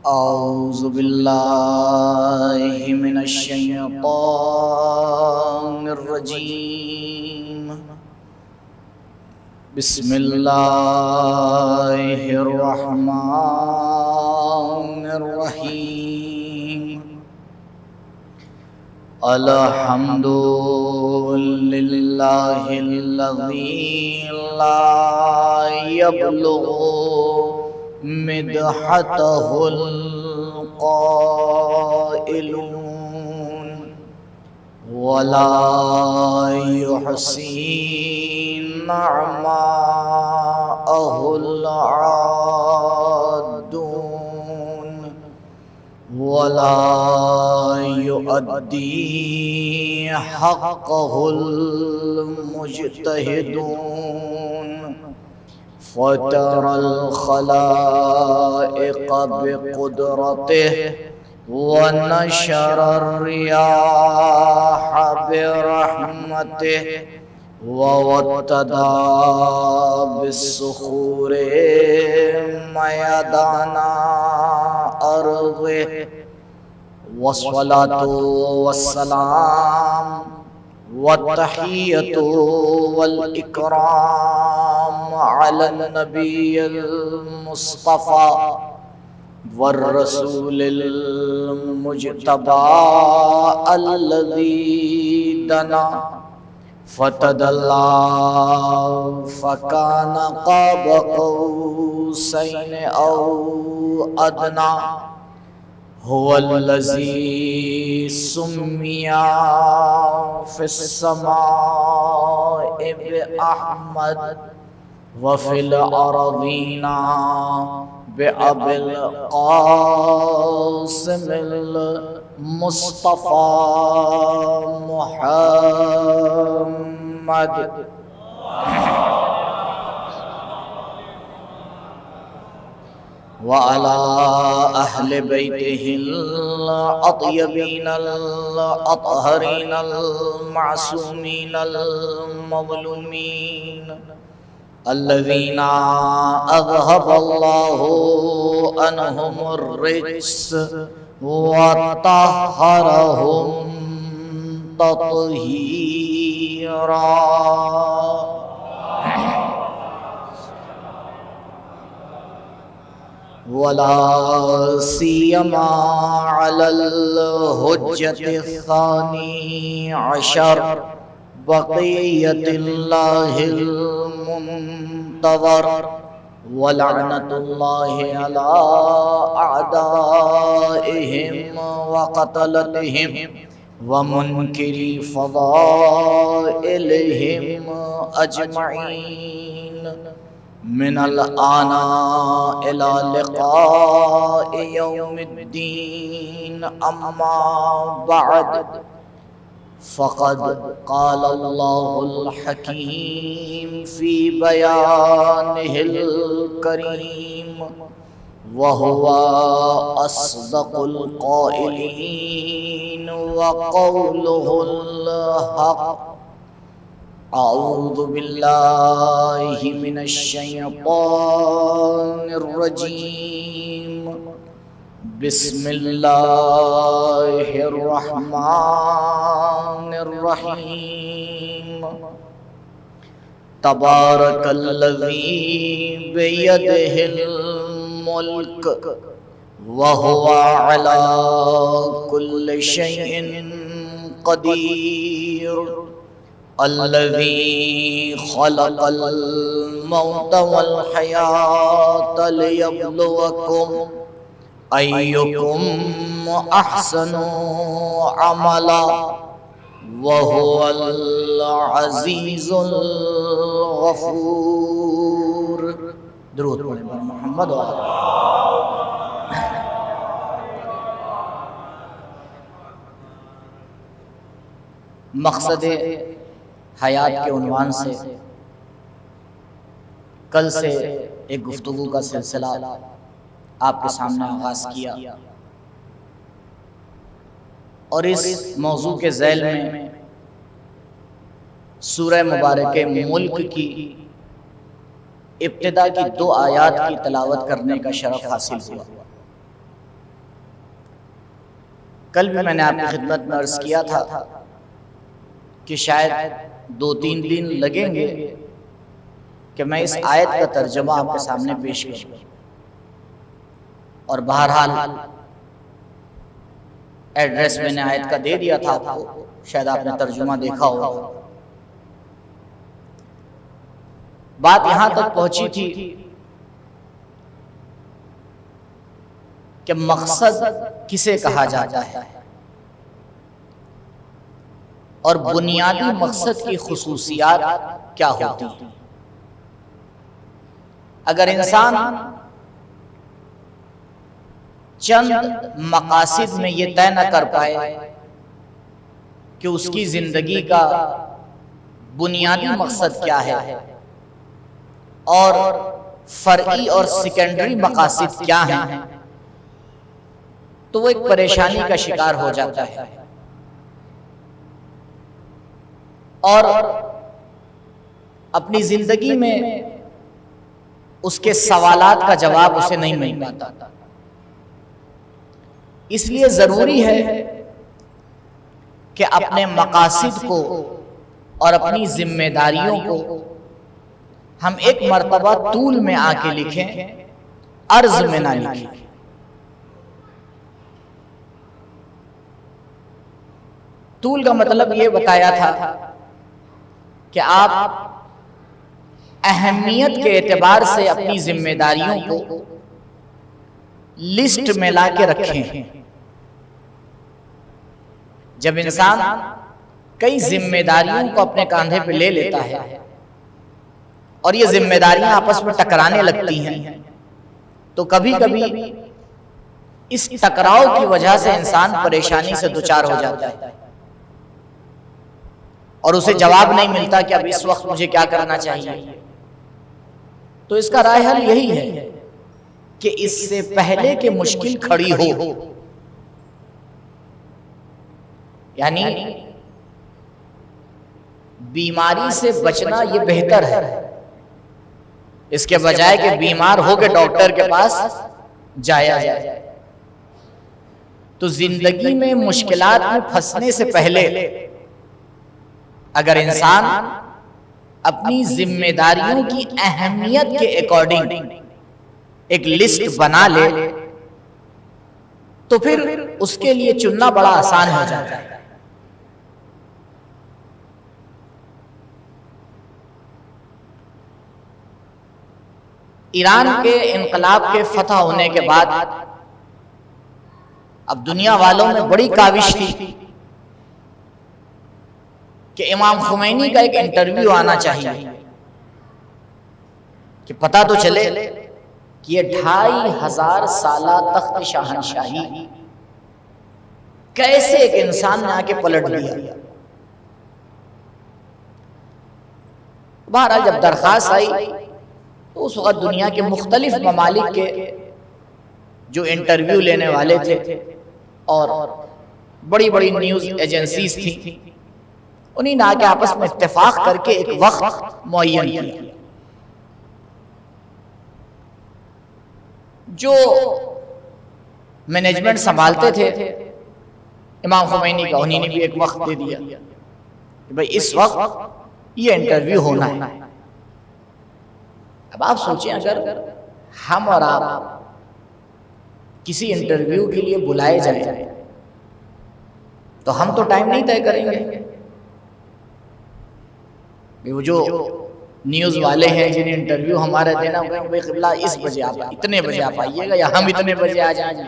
أعوذ بالله من الشيطان الرجيم. بسم الله الرحمن الرحيم. الحمد لله الذي لا يبلغ مدحته القائلون ولا يحصي نعماءه العادون ولا يؤدي حقه المجتهدون. فترى الخلائق بقدرته ونشر الرياح برحمته ووتدا بالصخور ميدان أرضه. والصلاة والسلام والتحية والإكرام على النبي المصطفى والرسول المجتبى الذي دنا فتدلى فكان قاب قوسين أو أدنى. هو الذي سمي في السماء بأحمد وفي الأرضين بأبي القاسم المصطفى محمد. وعلى أهل بيته الأطيبين الأطهرين المعصومين المظلومين الذين أذهب الله عنهم الرجس وطهرهم تطهيرا. ولا سيما على الحجة الثاني عشر بقية الله المنتظر ولعنة الله على أعدائهم وقتلتهم ومنكري فضائلهم أجمعين من الآن إلى لقاء يوم الدين. أما بعد، فقد قال الله الحكيم في بيانه الكريم وهو أصدق القائلين وقوله الحق. أعوذ بالله من الشيطان الرجيم. بسم الله الرحمن الرحيم. تبارك الذي بيده الملك وهو على كل شيء قدير. الذي خلق الموت والحياة ليبلوكم أيكم أحسن عملا وهو العزيز الغفور. درود پڑھیں پر محمد و آلہ. مقصد حیات کے عنوان سے کل سے ایک گفتگو کا سلسلہ آپ کے سامنے آغاز کیا اور اس موضوع کے ذیل میں سورہ مبارک ملک کی ابتدا کی 2 آیات کی تلاوت کرنے کا شرف حاصل ہوا. کل بھی میں نے آپ کی خدمت میں عرض کیا تھا کہ شاید 2-3 دن لگیں گے کہ میں اس آیت کا ترجمہ آپ کے سامنے پیش کروں، اور بہرحال ایڈریس میں نے آیت کا دے دیا تھا آپ کو، شاید آپ نے ترجمہ دیکھا ہوگا۔ بات یہاں تک پہنچی تھی کہ مقصد کسے کہا جاتا ہے اور بنیادی مقصد کی خصوصیات کیا ہوتی ہیں۔ اگر انسان چند مقاصد میں یہ طے نہ کر پائے کہ اس کی زندگی کا بنیادی مقصد کیا ہے اور فرعی اور سیکنڈری مقاصد کیا ہیں، تو وہ ایک پریشانی کا شکار ہو جاتا ہے اور اپنی زندگی میں اس کے سوالات کا جواب اسے نہیں مل پاتا۔ اس لیے ضروری ہے کہ اپنے مقاصد کو اور اپنی ذمہ داریوں کو ہم ایک مرتبہ طول میں آ کے لکھیں، عرض میں نہ لکھیں۔ طول کا مطلب یہ بتایا تھا کہ آپ اہمیت کے اعتبار سے اپنی ذمہ داریوں کو لسٹ میں لا کے رکھیں۔ جب انسان کئی ذمہ داریوں کو اپنے کاندھے پہ لے لیتا ہے اور یہ ذمہ داریاں آپس میں ٹکرانے لگتی ہیں، تو کبھی کبھی اس ٹکراؤ کی وجہ سے انسان پریشانی سے دوچار ہو جاتا ہے اور اسے جواب نہیں ملتا کہ اب اس وقت مجھے کیا کرنا چاہیے۔ تو اس کا رائے حل یہی ہے کہ اس سے پہلے کہ مشکل کھڑی ہو، یعنی بیماری سے بچنا یہ بہتر ہے اس کے بجائے کہ بیمار ہو کے ڈاکٹر کے پاس جایا جائے۔ تو زندگی میں مشکلات میں پھنسنے سے پہلے اگر انسان اپنی ذمہ داریوں کی اہمیت کے اکارڈنگ ایک لسٹ بنا لے تو پھر اس کے لیے چننا بڑا آسان ہو جاتا ہے۔ ایران کے انقلاب کے فتح ہونے کے بعد اب دنیا والوں میں بڑی کاوش تھی کہ امام خمینی کا ایک انٹرویو آنا چاہیے کہ پتہ تو چلے کہ یہ 2500 سالہ تخت شاہنشاہی کیسے ایک انسان نے آ کے پلٹ دیا۔ بہرحال جب درخواست آئی تو اس وقت دنیا کے مختلف ممالک کے جو انٹرویو لینے والے تھے اور بڑی بڑی نیوز ایجنسیز تھیں، انہیں نے آگے آپس میں اتفاق کر کے ایک وقت معین کیا۔ جو مینجمنٹ سنبھالتے تھے امام خمینی کا، انہیں نے بھی ایک وقت دے دیا کہ بھئی اس وقت یہ انٹرویو ہونا ہے۔ اب آپ سوچیں اگر ہم اور آپ کسی انٹرویو کے لیے بلائے جائیں تو ہم تو ٹائم نہیں طے کریں گے۔ وہ جو نیوز والے ہیں جنہیں انٹرویو ہمارا دینا ہوگا، بھائی قبلہ اس بجے آپ اتنے بجے آپ آئیے گا یا ہم اتنے بجے آ جائیں گے۔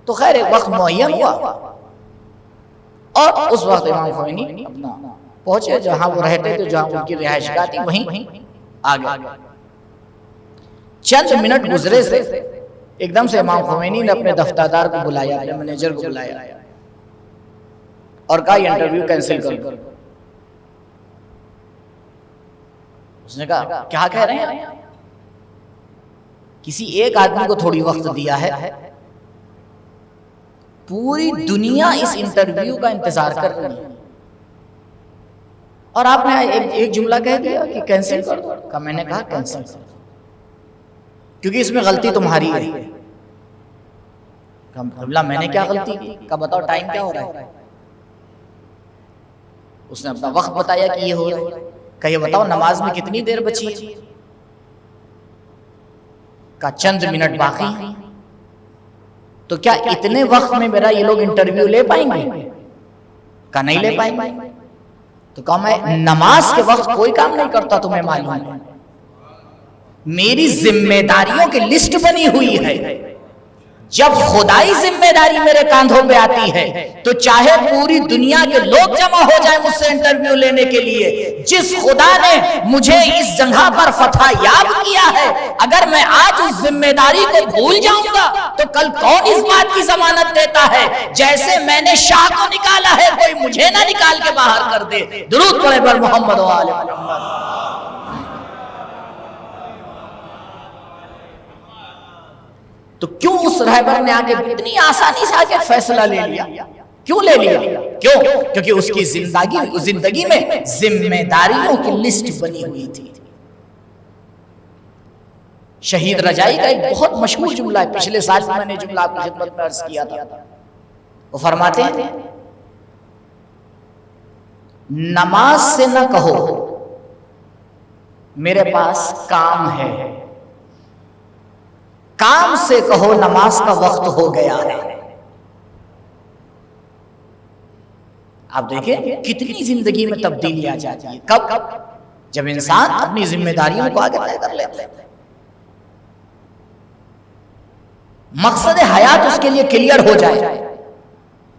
تو خیر ایک وقت معین ہوا اور اس وقت امام خمینی اپنا پہنچے جہاں وہ رہتے تھے، جہاں ان کی رہائش گاہ تھی، وہیں آ گئے۔ چند منٹ گزرے سے ایک دم سے امام خمینی نے اپنے دفتردار کو بلایا، اپنے مینیجر کو بلایا اور کہا یہ انٹرویو کینسل کر دو۔ اس نے کہا کیا کہہ رہے ہیں؟ کسی ایک آدمی کو تھوڑی وقت دیا ہے، پوری دنیا اس انٹرویو کا انتظار کر رہی ہے اور آپ نے ایک جملہ کہہ دیا کہ کینسل کر دو۔ کہ میں نے کہا کینسل کر دو کیونکہ اس میں غلطی تمہاری ہے۔ کہا میں نے کیا غلطی کی؟ کہا بتاؤ ٹائم کیا ہو رہا ہے؟ اس نے اپنا وقت بتایا کہ یہ ہو رہا ہے. کہا یہ بتاؤ نماز میں کتنی دیر بچی ہے؟ کہا چند منٹ باقی ہیں. تو کیا اتنے وقت میں میرا یہ لوگ انٹرویو لے پائیں گے؟ کہا نہیں لے پائیں گے. تو کہا میں نماز کے وقت کوئی کام نہیں کرتا، تمہیں معلوم ہے. میری ذمہ داریوں کی لسٹ بنی ہوئی ہے. جب خدائی ذمہ داری میرے کاندھوں پہ آتی ہے تو چاہے پوری دنیا کے لوگ جمع ہو جائیں مجھ سے انٹرویو لینے کے لیے، جس خدا نے مجھے اس جگہ پر فتح یاب کیا ہے، اگر میں آج اس ذمہ داری کو بھول جاؤں گا تو کل کون اس بات کی ضمانت دیتا ہے جیسے میں نے شاہ کو نکالا ہے کوئی مجھے نہ نکال کے باہر کر دے. درود پڑھے پر محمد و آل محمد. تو کیوں اس رہبر نے آگے اتنی آسانی سے آگے فیصلہ لے لیا؟ کیوں لے لیا؟ کیوں؟ کیونکہ اس کی زندگی میں ذمہ داریوں کی لسٹ بنی ہوئی تھی. شہید رجائی کا ایک بہت مشہور جملہ ہے، پچھلے سال میں نے جملہ آپ کی خدمت میں عرض کیا تھا. وہ فرماتے ہیں نماز سے نہ کہو میرے پاس کام ہے، کام سے کہو نماز کا وقت ہو گیا ہے. آپ دیکھیں کتنی زندگی میں تبدیلی آ جاتی ہے. کب؟ جب انسان اپنی ذمہ داریوں کو آگے طے کر لیتا ہے. مقصد حیات اس کے لیے کلیئر ہو جائے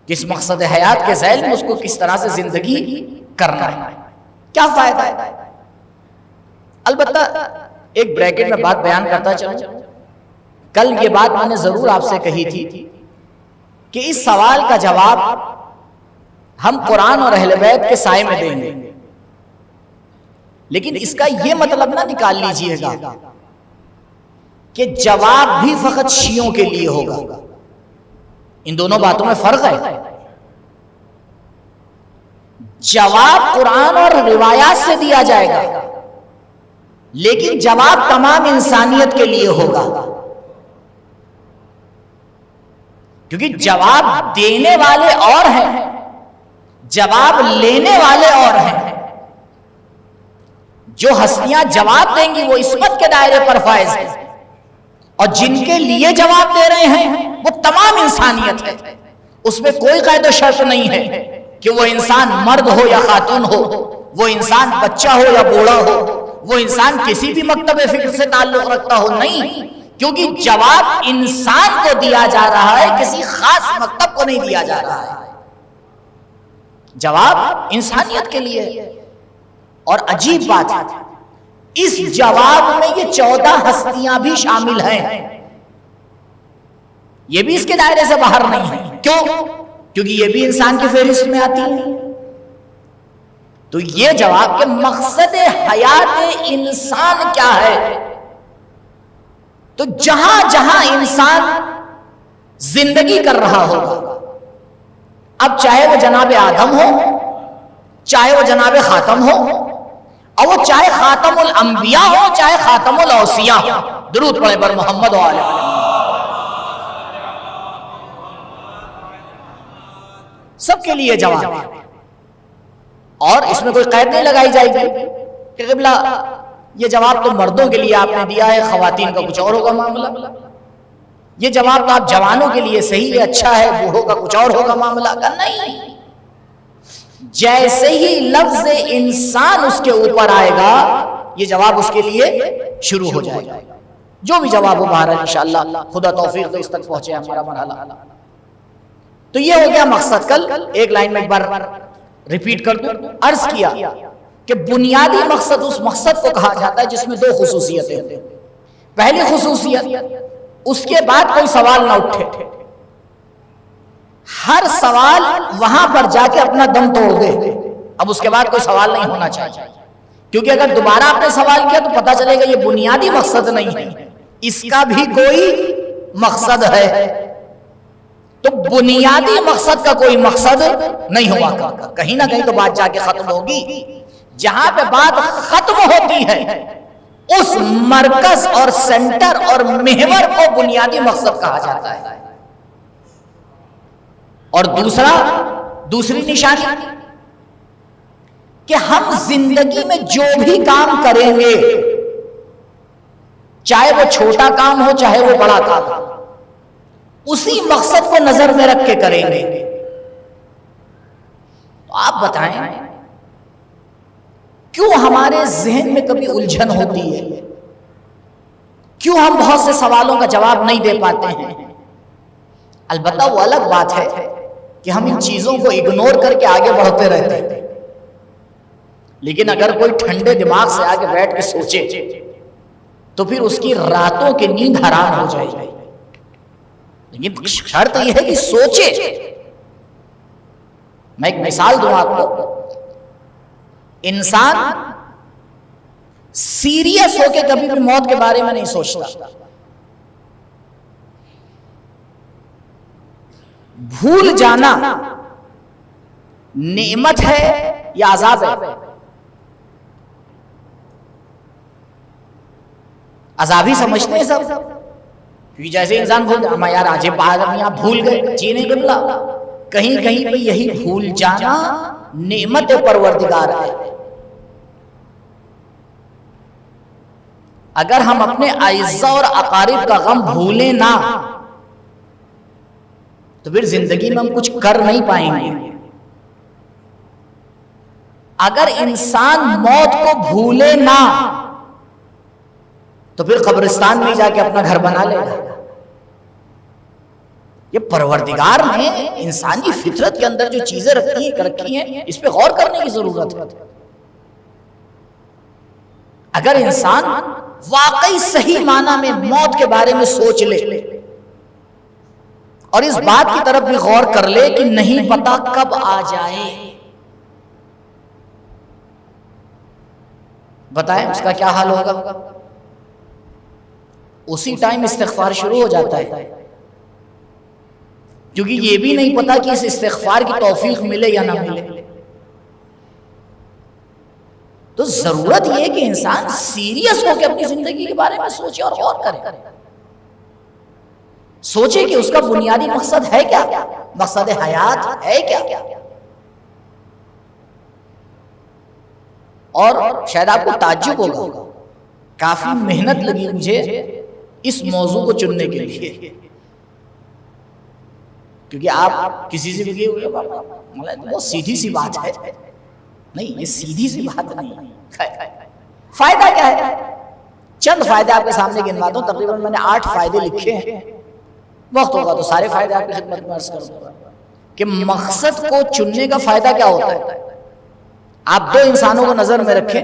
کہ اس مقصد حیات کے ذیل میں اس کو کس طرح سے زندگی کرنا ہے، کیا فائدہ ہے. البتہ ایک بریکٹ میں بات بیان کرتا چلوں. کل یہ بات میں نے ضرور آپ سے کہی تھی کہ اس سوال کا جواب ہم قرآن اور اہل بیت کے سائے میں دیں گے، لیکن اس کا یہ مطلب نہ نکال لیجئے گا کہ جواب بھی فقط شیعوں کے لیے ہوگا. ان دونوں باتوں میں فرق ہے. جواب قرآن اور روایات سے دیا جائے گا، لیکن جواب تمام انسانیت کے لیے ہوگا. کیونکہ جواب دینے والے اور ہیں، جواب لینے والے اور ہیں. جو ہستیاں جواب دیں گی وہ عصمت کے دائرے پر فائز ہیں، اور جن کے لیے جواب دے رہے ہیں وہ تمام انسانیت ہے. اس میں کوئی قید و شرط نہیں ہے کہ وہ انسان مرد ہو یا خاتون ہو، وہ انسان بچہ ہو یا بوڑھا ہو، وہ انسان کسی بھی مکتب فکر سے تعلق رکھتا ہو. نہیں، کیونکہ جواب انسان کو دیا جا رہا ہے، کسی خاص مکتب کو نہیں دیا جا رہا ہے. جواب انسانیت کے لیے. اور عجیب بات ہے اس جواب میں یہ 14 ہستیاں بھی شامل ہیں، یہ بھی اس کے دائرے سے باہر نہیں ہیں. کیوں؟ کیونکہ یہ بھی انسان کی فہرست میں آتی ہے. تو یہ جواب کہ مقصد حیات انسان کیا ہے، تو جہاں جہاں انسان زندگی کر رہا ہوگا، اب چاہے وہ جناب آدم ہو، چاہے وہ جناب خاتم ہو، اور وہ چاہے خاتم الانبیاء ہو، چاہے خاتم الاوصیاء ہو. درود پڑھے پر محمد و آل محمد. سب کے لیے جواب ہے، اور اس میں کوئی قید نہیں لگائی جائے گی کہ قبلہ یہ جواب تو مردوں کے لیے آپ نے دیا ہے، خواتین کا کچھ اور ہوگا معاملہ. یہ جواب تو آپ جوانوں کے لیے صحیح ہے، اچھا ہے، بوڑھوں کا کچھ اور ہوگا معاملہ. کا نہیں، جیسے ہی لفظ انسان اس کے اوپر آئے گا یہ جواب اس کے لیے شروع ہو جائے گا. جو بھی جواب ہو باہر انشاءاللہ خدا توفیق دے اس تک پہنچے ہمارا مرحلہ. تو یہ ہو گیا مقصد. کل ایک لائن میں ایک بار ریپیٹ کر دوں. عرض کیا کہ بنیادی مقصد اس مقصد کو کہا جاتا ہے جس میں 2 خصوصیتیں ہیں. پہلی خصوصیت، اس کے بعد کوئی سوال نہ اٹھے، ہر سوال وہاں پر جا کے اپنا دم توڑ دے. اب اس کے بعد کوئی سوال نہیں ہونا چاہیے، کیونکہ اگر دوبارہ آپ نے سوال کیا تو پتا چلے گا یہ بنیادی مقصد نہیں ہے، اس کا بھی کوئی مقصد ہے. تو بنیادی مقصد کا کوئی مقصد نہیں ہوا، کہیں نہ کہیں تو بات جا کے ختم ہوگی. جہاں پہ بات ختم ہوتی ہے اس مرکز اور سینٹر اور محور کو بنیادی مقصد کہا جاتا ہے. اور دوسری نشانی کہ ہم زندگی میں جو بھی کام کریں گے، چاہے وہ چھوٹا کام ہو چاہے وہ بڑا کام ہو، اسی مقصد کو نظر میں رکھ کے کریں گے۔ تو آپ بتائیں کیوں ہمارے ذہن میں کبھی الجھن ہوتی ہے؟ کیوں ہم بہت سے سوالوں کا جواب نہیں دے پاتے ہیں؟ البتہ وہ الگ بات ہے کہ ہم ان چیزوں کو اگنور کر کے آگے بڑھتے رہتے ہیں، لیکن اگر کوئی ٹھنڈے دماغ سے آگے بیٹھ کے سوچے تو پھر اس کی راتوں کی نیند حرام ہو جائے گی۔ لیکن شرط یہ ہے کہ سوچے۔ میں ایک مثال دوں آپ کو، انسان سیریس ہو کے کبھی بھی موت کے بارے میں نہیں سوچتا۔ بھول جانا نعمت ہے یا عذاب ہے؟ عذاب ہی سمجھتے ہیں سب، کیونکہ جیسے انسان بھول جانا، یار آج یہاں بھول گئے جینے کے بلا، کہیں کہیں پہ یہی بھول جانا نعمت پروردگار ہے۔ اگر ہم اپنے اعزاء اور اقارب کا غم بھولیں نہ تو پھر زندگی میں ہم کچھ کر نہیں پائیں گے۔ اگر انسان موت کو بھولے نہ تو پھر قبرستان میں جا کے اپنا گھر بنا لے گا۔ یہ پروردگار نے انسانی فطرت کے اندر جو چیزیں رکھی ہیں اس پہ غور کرنے کی ضرورت ہے۔ اگر انسان واقعی صحیح معنی میں موت کے بارے میں سوچ لے اور اس بات کی طرف بھی غور کر لے کہ نہیں پتا کب آ جائے، بتائیں اس کا کیا حال ہوگا؟ اسی ٹائم استغفار شروع ہو جاتا ہے، کیونکہ یہ بھی نہیں پتا کہ اس استغفار کی توفیق ملے یا نہ ملے۔ تو ضرورت یہ ہے کہ انسان سیریس ہو کے اپنی زندگی کے بارے میں سوچے اور غور کرے، سوچے کہ اس کا بنیادی مقصد ہے کیا، مقصد حیات ہے کیا۔ اور شاید آپ کو تعجب ہوگا، کافی محنت لگی مجھے اس موضوع کو چننے کے لیے، کیونکہ آپ کسی سے بھی بہت سیدھی سی بات ہے، نہیں یہ سیدھی سی بات نہیں ہے۔ فائدہ کیا ہے؟ چند فائدے آپ کے سامنے گنوا دوں، تقریباً میں نے 8 فائدے لکھے ہیں، وقت ہوگا تو سارے فائدے آپ کی خدمت میں عرض کروں گا کہ مقصد کو چننے کا فائدہ کیا ہوتا ہے۔ آپ 2 انسانوں کو نظر میں رکھیں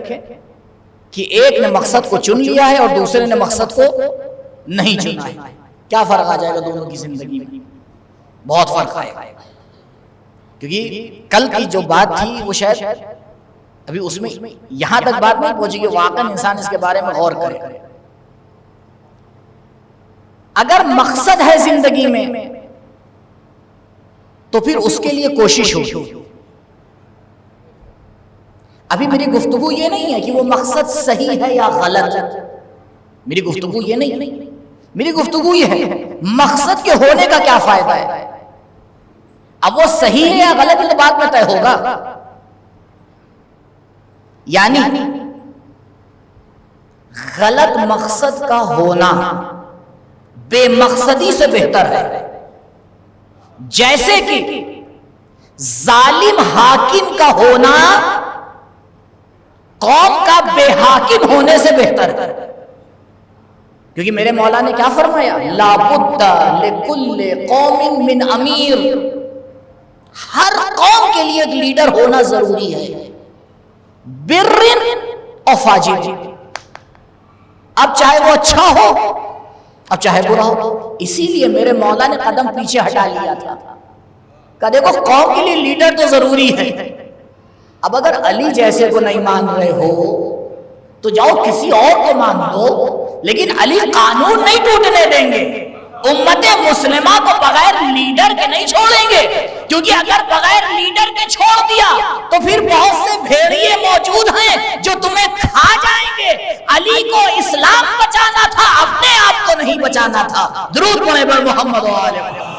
کہ ایک نے مقصد کو چن لیا ہے اور دوسرے نے مقصد کو نہیں چنا ہے، کیا فرق آ جائے گا دونوں کی زندگی میں؟ بہت فرق آئے گا، کیونکہ کل کی جو بات تھی وہ شاید ابھی اس میں یہاں تک بات نہیں پہنچی کہ واقعاً انسان اس کے بارے میں غور کرے۔ اگر مقصد ہے زندگی میں تو پھر اس کے لیے کوشش ہو۔ ابھی میری گفتگو یہ نہیں ہے کہ وہ مقصد صحیح ہے یا غلط، میری گفتگو یہ نہیں، میری گفتگو یہ ہے مقصد کے ہونے کا کیا فائدہ ہے۔ اب وہ صحیح ہے یا غلط یہ بات میں طے ہوگا، یعنی غلط مقصد کا ہونا بے مقصدی سے بہتر ہے، جیسے کہ ظالم حاکم کا ہونا قوم کا بے حاکم ہونے سے بہتر ہے، کیونکہ میرے مولا نے کیا فرمایا، لا بد لکل قوم من امیر، ہر قوم کے لیے ایک لیڈر ہونا ضروری ہے، بر اور فاجر، اب چاہے وہ اچھا ہو اب چاہے برا ہو۔ اسی لیے میرے مولا نے قدم پیچھے ہٹا لیا تھا کہ دیکھو قوم کے لیے لیڈر تو ضروری ہے، اب اگر علی جیسے کو نہیں مان رہے ہو تو جاؤ کسی اور کو مان دو، لیکن علی قانون نہیں ٹوٹنے دیں گے، امت مسلمہ کو بغیر لیڈر کے نہیں چھوڑیں گے، کیونکہ اگر بغیر لیڈر کے چھوڑ دیا تو پھر بہت سے بھیڑیے موجود ہیں جو تمہیں کھا جائیں گے۔ علی کو اسلام بچانا تھا، اپنے آپ کو نہیں بچانا تھا۔ درود پڑھیں بر محمد و آل محمد۔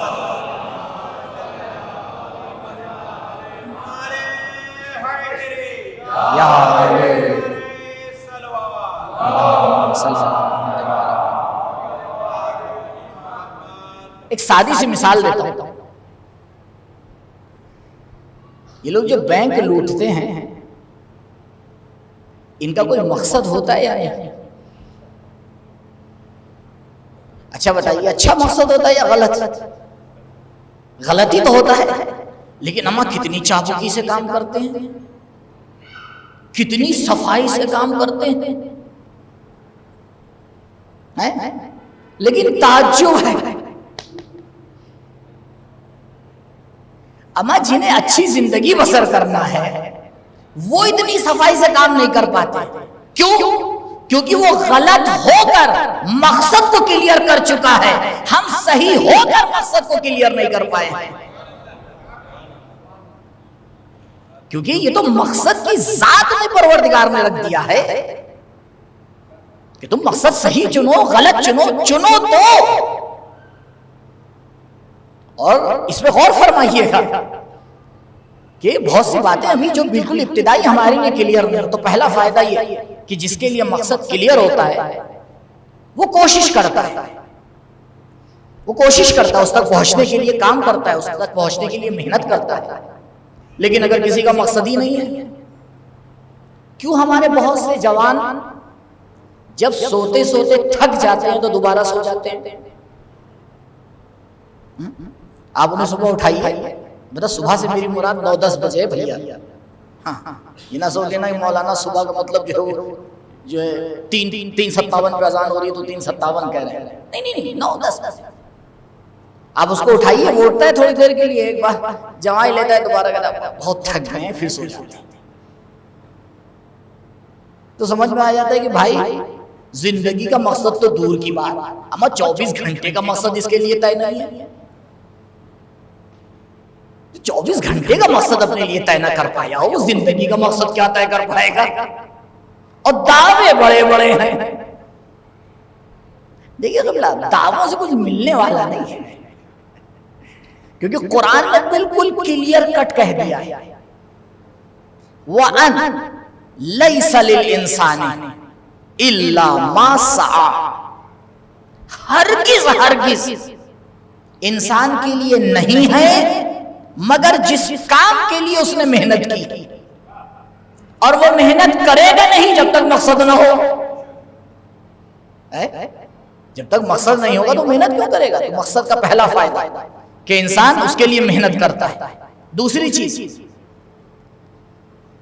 یا ایک سادی سی مثال دیتا ہوں. یہ لوگ جو بینک لوٹتے ہیں ان کا کوئی مقصد ہوتا ہے یا نہیں؟ اچھا بتائیے، اچھا مقصد ہوتا ہے یا غلط؟ غلطی تو ہوتا ہے، لیکن اما کتنی چابکی سے کام کرتے ہیں، کتنی صفائی سے کام کرتے ہیں. لیکن تعجب ہے، اما جنہیں اچھی زندگی بسر کرنا ہے وہ اتنی صفائی سے کام نہیں کر پاتے. کیوں؟ کیونکہ وہ غلط ہو کر مقصد کو کلیئر کر چکا ہے، ہم صحیح ہو کر مقصد کو کلیئر نہیں کر پائے ہیں. کیونکہ یہ تو مقصد کی ذات میں پروردگار نے رکھ دیا ہے کہ تم مقصد صحیح چنو، غلط چنو تو. اور اس پہ غور فرمائیے گا کہ بہت سی باتیں ابھی جو بالکل ابتدائی ہمارے لیے کلیئر نہیں. تو پہلا فائدہ یہ کہ جس کے لیے مقصد کلیئر ہوتا ہے وہ کوشش کرتا ہے، اس تک پہنچنے کے لیے کام کرتا ہے، اس تک پہنچنے کے لیے محنت کرتا ہے. لیکن اگر کسی کا مقصد ہی نہیں ہے، کیوں ہمارے بہت سے جوان جب سوتے سوتے تھک جاتے ہیں تو دوبارہ سو جاتے ہیں؟ آپ انہیں صبح اٹھائیے، بیٹا صبح سے میری مراد 9-10 بجے بھیا. ہاں یہ نہ سوچ لینا کہ مولانا صبح کا مطلب جو ہے 3:57 پہ اذان ہو رہی ہے تو 3:57 کہہ رہے ہیں. نہیں 9-10 بجے آپ اس کو اٹھائیے. وہ اٹھتا ہے تھوڑی دیر کے لیے، ایک بار جمائی لیتا ہے، دوبارہ کہتا ہے بہت تھک گئے ہیں، پھر سو جاتے ہیں. تو سمجھ میں آ جاتا ہے کہ بھائی زندگی کا مقصد تو دور کی بات، اما 24 گھنٹے کا مقصد اس کے لیے طے نہیں ہے. 24 گھنٹے کا مقصد اپنے لیے طے نہ کر پایا ہو، زندگی کا مقصد کیا طے کر پائے گا؟ اور دعوے بڑے بڑے ہیں. دیکھیے دعووں سے کچھ ملنے والا نہیں ہے، کیونکہ قرآن نے بالکل کلیئر کٹ کہہ دیا ہے وَأَنْ لَيْسَ لِلْإِنسَانِ إِلَّا مَا سَعَى. ہرگز انسان کے لیے نہیں ہے مگر جس کام کے لیے اس نے محنت کی، اور وہ محنت کرے گا نہیں جب تک مقصد نہ ہو. جب تک مقصد نہیں ہوگا تو محنت کیوں کرے گا؟ تو مقصد کا پہلا فائدہ کہ انسان اس کے لیے محنت کرتا ہے. دوسری چیز،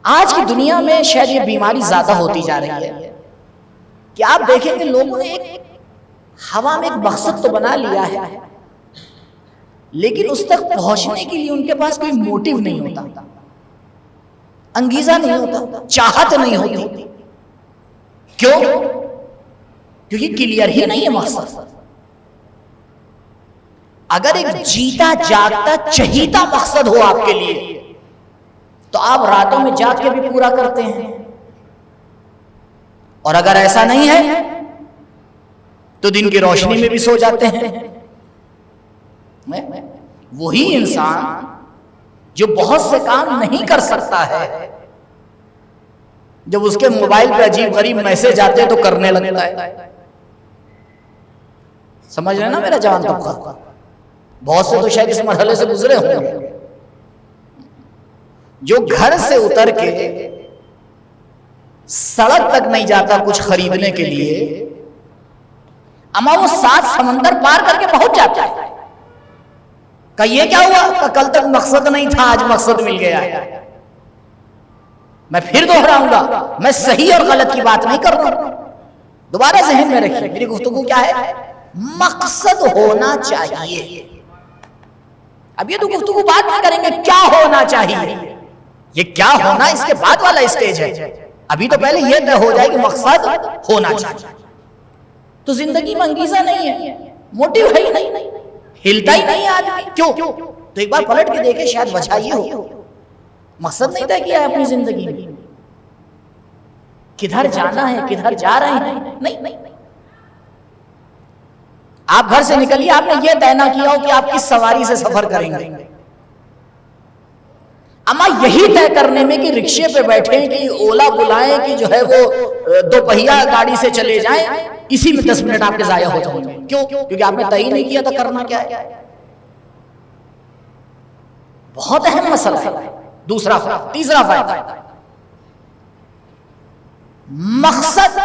آج کی دنیا میں شاید یہ بیماری زیادہ ہوتی جا رہی ہے کہ آپ دیکھیں کہ لوگوں نے ایک ہوا میں ایک مقصد تو بنا لیا ہے، لیکن اس تک پہنچنے کے لیے ان کے پاس کوئی موٹیو نہیں ہوتا، انگیزہ نہیں ہوتا، چاہت نہیں ہوتی. کیوں؟ کیونکہ کلیئر ہی نہیں ہے مقصد. اگر ایک جیتا جاگتا چہیتا مقصد ہو آپ کے لیے تو آپ راتوں میں جاگ کے بھی پورا کرتے ہیں، اور اگر ایسا نہیں ہے تو دن کی روشنی میں بھی سو جاتے ہیں. وہی انسان جو بہت سے کام نہیں کر سکتا ہے، جب اس کے موبائل پہ عجیب غریب میسج آتے ہیں تو کرنے لگتا ہے. سمجھ رہے نا میرا جوان طبقہ؟ بہت سے تو شاید اس مرحلے سے گزرے ہوں گے، جو گھر سے اتر کے سڑک تک نہیں جاتا کچھ خریدنے کے لیے، اما وہ 7 سمندر پار کر کے پہنچ جاتا ہے. کہ یہ کیا ہوا؟ کہ کل تک مقصد نہیں تھا، آج مقصد مل گیا. میں پھر دوہراؤں گا، میں صحیح اور غلط کی بات نہیں کر رہا ہوں، دوبارہ ذہن میں رکھیے میری گفتگو کیا ہے. مقصد ہونا چاہیے. اب یہ تو گفتگو بات نہیں کریں گے کیا ہونا چاہیے، یہ کیا ہونا اس کے بعد والا اسٹیج ہے. ابھی تو پہلے یہ طے ہو جائے کہ مقصد ہونا چاہیے. تو زندگی میں انگیزہ نہیں ہے، موٹیو ہے ہی نہیں، ہلتا ہی نہیں آدمی. کیوں؟ تو ایک بار پلٹ کے دیکھیں، شاید وجہ یہ ہو مقصد نہیں طے کیا ہے اپنی زندگی میں، کدھر جانا ہے، کدھر جا رہے ہیں. نہیں، آپ گھر سے نکلیے، آپ نے یہ طے نہ کیا ہو کہ آپ کس سواری سے سفر کریں گے. اما یہی طے کرنے میں کہ رکشے پہ بیٹھیں کہ اولا بلائیں کہ جو ہے وہ دو پہیا گاڑی سے چلے جائیں، اسی میں 10 منٹ آپ کے ضائع ہو جائیں گے. کیوں؟ کیونکہ آپ نے طے ہی نہیں کیا تھا کرنا کیا ہے. بہت اہم مسئلہ ہے. دوسرا فائدہ. تیسرا فائدہ، مقصد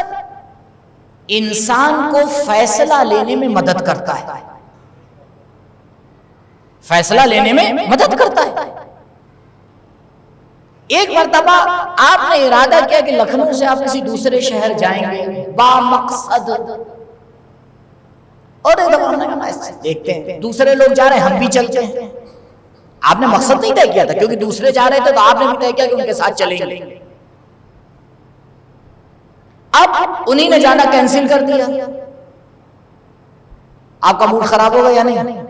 انسان کو فیصلہ لینے میں مدد کرتا ہے. فیصلہ لینے میں مدد کرتا ہے. ایک مرتبہ آپ نے ارادہ کیا کہ لکھنؤ سے آپ کسی دوسرے شہر جائیں گے با مقصد، اور دیکھتے ہیں دوسرے لوگ جا رہے ہیں ہم بھی چلتے ہیں. آپ نے مقصد نہیں طے کیا تھا، کیونکہ دوسرے جا رہے تھے تو آپ نے بھی طے کیا کہ ان کے ساتھ چلیں گے. اب انہی نے جانا کینسل کر دیا، آپ کا موڈ خراب ہوگا یا نہیں؟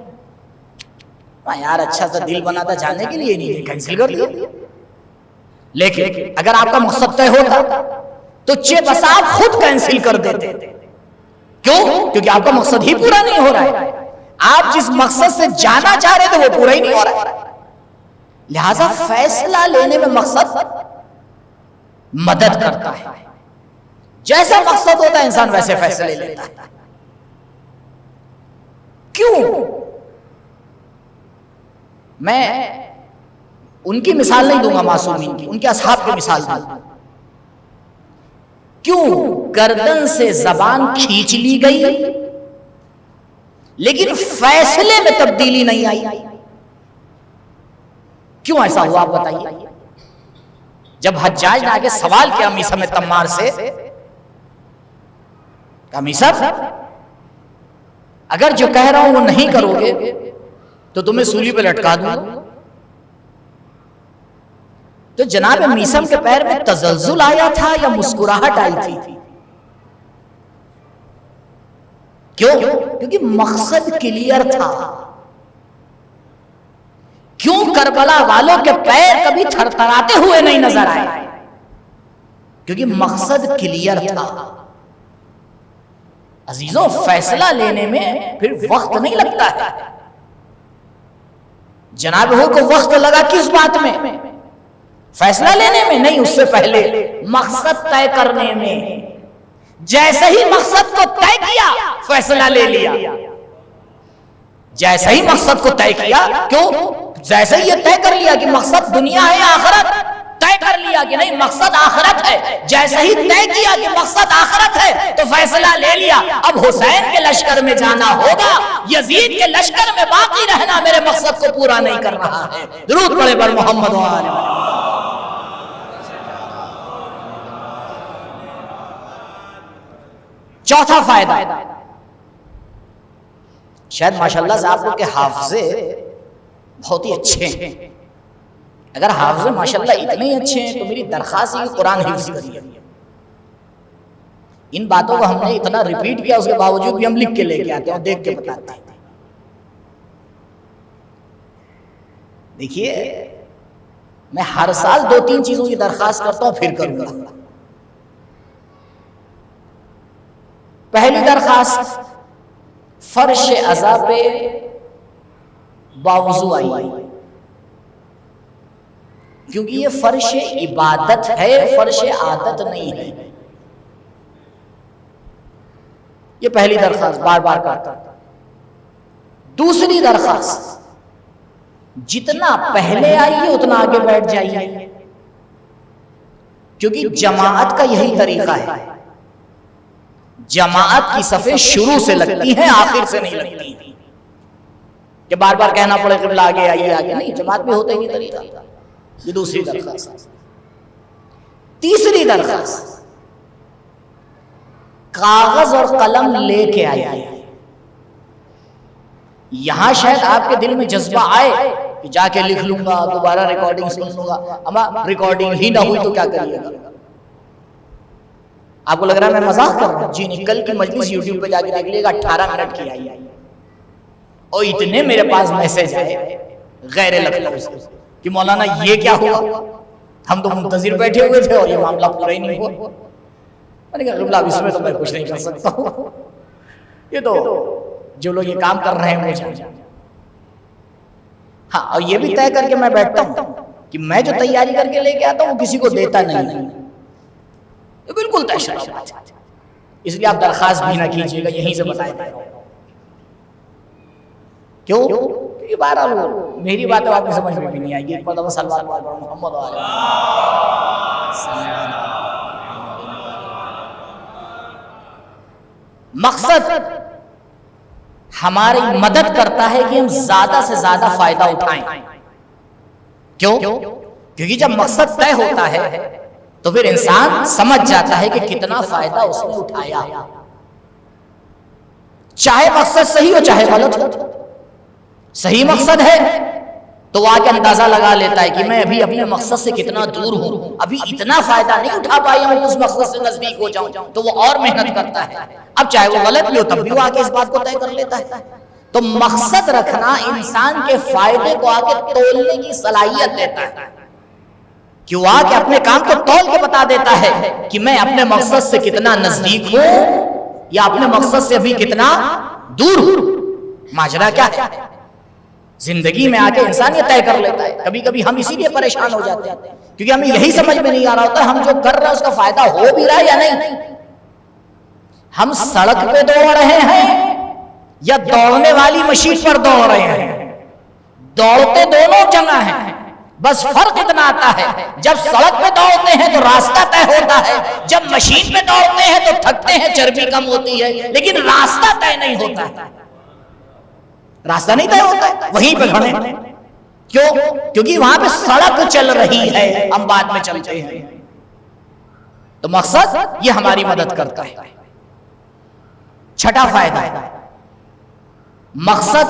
یار اچھا سا دل بنا تھا جانے کے لیے، نہیں کینسل کر دیا. لیکن اگر آپ کا مقصد طے ہوتا تو بس آپ خود کینسل کر دیتے. کیوں؟ کیونکہ آپ کا مقصد ہی پورا نہیں ہو رہا ہے. آپ جس مقصد سے جانا چاہ رہے تھے وہ پورا ہی نہیں ہو رہا ہے. لہذا فیصلہ لینے میں مقصد مدد کرتا ہے. جیسا مقصد ہوتا ہے انسان ویسے فیصلے لیتا ہے. کیوں؟ میں ان کی مثال نہیں دوں گا معصومین کی، ان کے اصحاب کی مثال دوں گا. کیوں گردن سے زبان کھینچ لی گئی لیکن فیصلے میں تبدیلی نہیں آئی؟ کیوں ایسا ہوا آپ بتائیے. جب حجاج نے آگے سوال کیا میثا میں تمار سے، کہا میثا اگر جو کہہ رہا ہوں وہ نہیں کرو گے تو تمہیں سولی پہ لٹکا دوں. تو جناب میثم کے پیر میں تزلزل آیا تھا یا مسکراہٹ آئی تھی؟ کیوں؟ کیونکہ مقصد کلیئر تھا. کیوں کربلا والوں کے پیر کبھی تھر تھراتے ہوئے نہیں نظر آئے؟ کیونکہ مقصد کلیئر تھا. عزیزوں فیصلہ لینے میں پھر وقت نہیں لگتا ہے. جناب ہو کو وقت لگا کس بات میں؟ فیصلہ لینے میں نہیں، اس سے پہلے مقصد طے کرنے میں. جیسے ہی مقصد کو طے کیا فیصلہ لے لیا. جیسے ہی مقصد کو طے کیا، کیوں؟ جیسے ہی یہ طے کر لیا کہ مقصد دنیا ہے یا آخرت، طے کر لیا کہ نہیں مقصد آخرت ہے. جیسے ہی طے کیا کہ مقصد آخرت ہے تو فیصلہ لے لیا اب حسین کے لشکر میں جانا ہوگا، یزید کے لشکر میں باقی رہنا میرے مقصد کو پورا نہیں کر رہا ہے. درود پڑھے بر محمد و آل محمد. چوتھا فائدہ، شاید ماشاءاللہ سے آپ لوگ کے حافظے بہت ہی اچھے ہیں. اگر حافظے ماشاءاللہ اتنے ہی اچھے ہیں تو میری درخواست ہے کہ قرآن حفظ کریے. ان باتوں کو ہم نے اتنا ریپیٹ کیا، اس کے باوجود بھی ہم لکھ کے لے کے آتے ہیں اور دیکھ کے بتاتے ہیں. دیکھیے میں ہر سال 2-3 چیزوں کی درخواست کرتا ہوں، پھر کروں گا. پہلی درخواست، فرش عزا پہ باوضو آئی، کیونکہ یہ فرش عبادت ہے، فرش عادت نہیں ہے. یہ پہلی درخواست بار بار کرتا. دوسری درخواست، جتنا پہلے آئیے اتنا آگے بیٹھ جائیے، کیونکہ جماعت کا یہی طریقہ ہے. جماعت کی صفیں شروع سے لگتی ہیں، آخر سے نہیں لگتی ہیں کہ بار بار کہنا پڑے قبلہ آگے آئیے آگے. نہیں، جماعت میں ہوتا ہی نہیں طریقہ. یہ دوسری درخواست. تیسری درخواست، کاغذ اور قلم لے کے آئیے. یہاں شاید آپ کے دل میں جذبہ آئے کہ جا کے لکھ لوں گا، دوبارہ ریکارڈنگ سن لوں گا. اما ریکارڈنگ ہی نہ ہوئی تو کیا کریے گا؟ آپ کو لگ رہا ہے میں مذاق کر رہا ہوں؟ جی نہیں، کل کی مجلس یوٹیوب پہ جا کے دیکھ لیے گا، 18 منٹ کی آئی. اور اتنے میرے پاس میسج آئے غیر لکھنؤ سے کہ مولانا یہ کیا ہوا، ہم تو منتظر بیٹھے ہوئے تھے اور یہ معاملہ پورا ہی نہیں ہوا. میں نے کہا قبلہ اس میں تو میں کچھ نہیں کر سکتا ہوں، یہ تو جو لوگ یہ کام کر رہے ہیں وہ جان. ہاں، اور یہ بھی طے کر کے میں بیٹھتا ہوں کہ میں جو تیاری کر کے لے کے آتا ہوں وہ کسی کو دیتا نہیں. یہ بالکل طے شدہ بات ہے. اس لیے آپ درخواست بھی نہ کیجیے گا, یہیں سے بتایا دے رہا ہوں. کیوں؟ یہ بہرحال میری بات آپ کی سمجھ میں بھی نہیں آئے گی. محمد مقصد ہماری مدد کرتا ہے کہ ہم زیادہ سے زیادہ فائدہ اٹھائیں. کیوں؟ کیونکہ جب مقصد طے ہوتا ہے تو پھر انسان سمجھ جاتا ہے کہ کتنا فائدہ اس نے اٹھایا, چاہے مقصد صحیح ہو چاہے غلط ہو. صحیح مقصد ہے تو وہ آ کے اندازہ لگا لیتا ہے کہ میں ابھی اپنے مقصد سے کتنا دور ہوں, ابھی اتنا فائدہ نہیں اٹھا پایا ہوں اس مقصد سے نزدیک ہو جاؤں, تو وہ اور محنت کرتا ہے. اب چاہے وہ غلط بھی ہو تب بھی وہ آ کے اس بات کو طے کر لیتا ہے. تو مقصد رکھنا انسان کے فائدے کو آ کے تولنے کی صلاحیت دیتا ہے, کہ وہ آ کے اپنے کام کو تول کے بتا دیتا ہے کہ میں اپنے مقصد سے کتنا نزدیک ہوں یا اپنے مقصد سے ابھی کتنا دور ہوں. ماجرا کیا ہے؟ زندگی میں آ کے انسان یہ طے کر لیتا ہے. کبھی کبھی ہم اسی لیے پریشان ہو جاتے ہیں کیونکہ ہمیں یہی سمجھ میں نہیں آ رہا ہوتا ہم جو کر رہے ہیں اس کا فائدہ ہو بھی رہا ہے یا نہیں. ہم سڑک پہ دوڑ رہے ہیں یا دوڑنے والی مشین پر دوڑ رہے ہیں, دوڑتے دونوں جگہ ہیں, بس فرق اتنا آتا ہے جب سڑک پہ دوڑتے ہیں تو راستہ طے ہوتا ہے, جب مشین پہ دوڑتے ہیں تو تھکتے ہیں, چربی کم ہوتی ہے, لیکن راستہ طے نہیں ہوتا ہے. راستہ نہیں طے ہوتا ہے, وہیں پہ کھڑے. کیوں؟ کیونکہ وہاں پہ سڑک چل رہی ہے, ہم بعد میں چلتے ہیں. تو مقصد یہ ہماری مدد کرتا ہے. چھٹا فائدہ, مقصد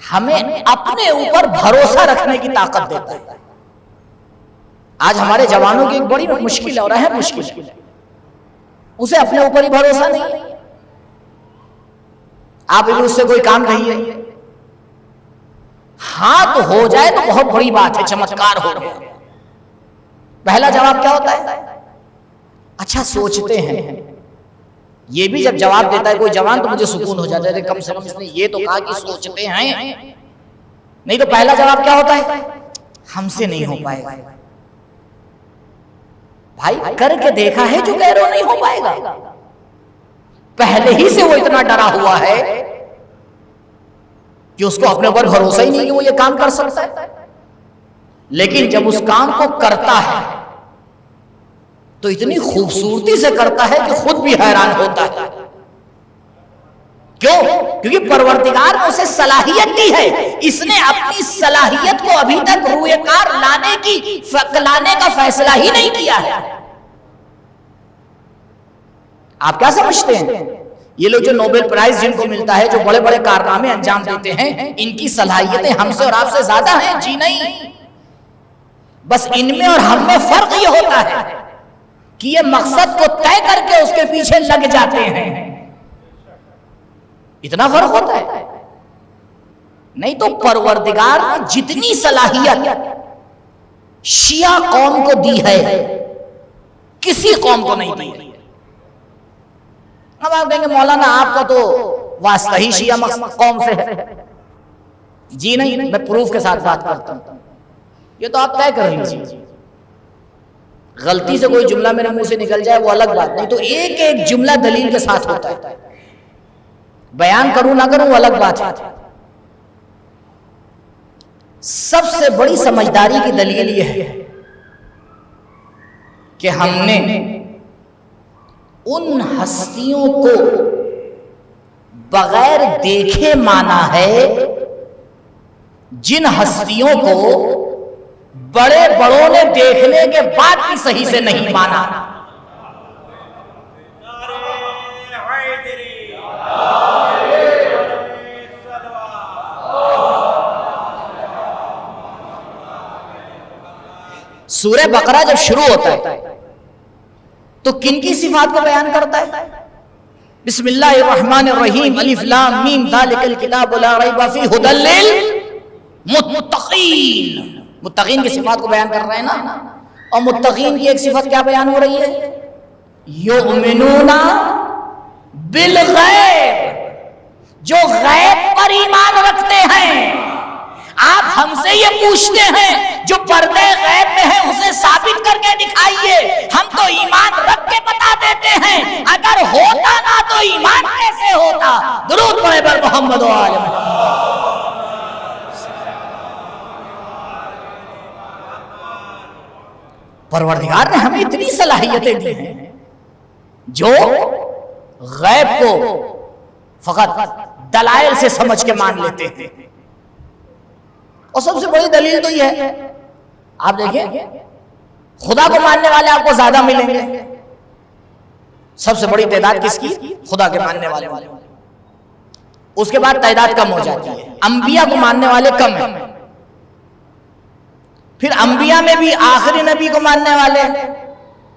ہمیں اپنے اوپر بھروسہ رکھنے کی طاقت دیتا ہے. آج ہمارے جوانوں کی ایک بڑی مشکل ہے, اور اہم مشکل ہے, اسے اپنے اوپر ہی بھروسہ نہیں. آپ ابھی اس سے کوئی کام کہیے, ہاں تو ہو جائے تو بہت بڑی بات ہے, چمتکار ہو گیا. پہلا جواب کیا ہوتا ہے؟ اچھا سوچتے ہیں. یہ بھی جب جواب دیتا ہے کوئی جوان تو مجھے سکون ہو جاتا ہے, کم سے کم اس نے یہ تو کہا کہ سوچتے ہیں. نہیں تو پہلا جواب کیا ہوتا ہے؟ ہم سے نہیں ہو پائے گا. بھائی کر کے دیکھا ہے جو کہہ رہے ہو نہیں ہو پائے گا. پہلے ہی سے وہ اتنا ڈرا ہوا ہے کہ اس کو اپنے اوپر بھروسہ ہی نہیں کہ وہ یہ کام کر سکتا ہے. لیکن جب اس کام کو کرتا ہے تو اتنی خوبصورتی سے کرتا ہے کہ خود بھی حیران ہوتا ہے. کیوں؟ کیونکہ پروردگار نے اسے صلاحیت دی ہے, اس نے اپنی صلاحیت کو ابھی تک روئے کار لانے کا فیصلہ ہی نہیں کیا ہے. آپ کیا سمجھتے ہیں یہ لوگ جو نوبل پرائز جن کو ملتا ہے, جو بڑے بڑے کارنامے انجام دیتے ہیں, ان کی صلاحیتیں ہم سے اور آپ سے زیادہ ہیں؟ جی نہیں. بس ان میں اور ہم میں فرق یہ ہوتا ہے کہ یہ مقصد کو طے کر کے اس کے پیچھے لگ جاتے ہیں. اتنا فرق ہوتا ہے. نہیں تو پروردگار نے جتنی صلاحیت شیعہ قوم کو دی ہے کسی قوم کو نہیں دی. اب آپ کہیں گے مولانا آپ کا تو واسطہ ہی شیعہ قوم سے ہے. جی نہیں, میں پروف کے ساتھ بات کرتا ہوں. یہ تو آپ طے کر لیجیے. غلطی سے کوئی جملہ میرے منہ سے نکل جائے وہ الگ بات, نہیں تو ایک ایک جملہ دلیل کے ساتھ ہوتا ہے. بیان کروں نہ کروں وہ الگ بات ہے. سب سے بڑی سمجھداری کی دلیل یہ ہے کہ ہم نے ان ہستیوں کو بغیر دیکھے مانا ہے جن ہستیوں کو بڑے بڑوں نے دیکھنے کے بعد بھی صحیح سے نہیں مانا. سورہ بقرہ جب شروع ہوتا ہے تو کن کی صفات کو بیان کرتا ہے؟ بسم اللہ الرحمن الرحیم, الف لام میم ذالک الکتاب لا ریب فیہ ھدی للمتقین. متقین کی صفات کو بیان کر رہے ہیں نا. اور متقین کی ایک صفت کیا بیان ہو رہی ہے؟ یؤمنون بالغیب, جو غیب پر ایمان رکھتے ہیں. آپ ہم سے یہ پوچھتے ہیں جو پردے غیب میں ہے اسے ثابت کر کے دکھائیے، ہم تو ایمان رکھ کے بتا دیتے ہیں، اگر ہوتا نہ تو ایمان کیسے ہوتا؟ درود پڑھے بر محمد و آل محمد۔ پروردگار نے ہمیں اتنی صلاحیتیں دی ہیں جو غیب کو فقط دلائل سے سمجھ کے مان لیتے ہیں۔ اور سب سے بڑی دلیل تو یہ ہے، آپ دیکھیں خدا کو ماننے والے آپ کو زیادہ ملیں گے، سب سے بڑی تعداد کس کی؟ خدا کے ماننے والے۔ اس کے بعد تعداد کم ہو جاتی ہے، انبیاء کو ماننے والے کم ہیں، پھر انبیاء میں بھی آخری نبی کو ماننے والے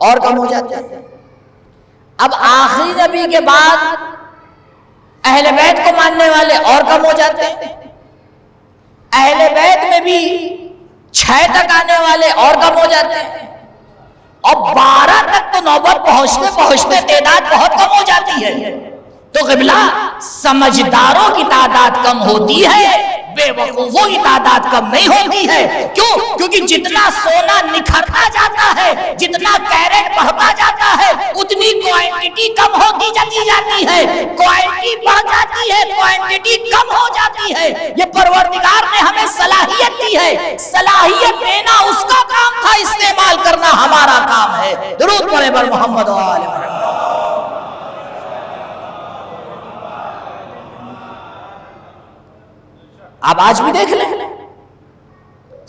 اور کم ہو جاتے ہیں۔ اب آخری نبی کے بعد اہل بیت کو ماننے والے اور کم ہو جاتے ہیں، اہل بیت میں بھی 6 تک آنے والے اور کم ہو جاتے ہیں، اور 12 تک تو نوبت پہنچتے پہنچتے تعداد بہت کم ہو جاتی ہے۔ تو قبلہ سمجھداروں کی تعداد کم ہوتی ہے، بے وقوفوں کی تعداد کم نہیں ہوتی ہے۔ کیوں؟ کیونکہ جتنا سونا نکھرتا جاتا ہے، جتنا کیرٹ بڑھتا جاتا ہے، اتنی کوانٹٹی کم ہوتی جاتی ہے، کوانٹٹی بڑھ جاتی ہے، کوانٹٹی کم ہو جاتی ہے۔ یہ پروردگار نے ہمیں صلاحیت دی ہے، صلاحیت دینا اس کا کام تھا، استعمال کرنا ہمارا کام ہے۔ درود پڑھے بر محمد و آل محمد۔ آپ آج بھی دیکھ لیں،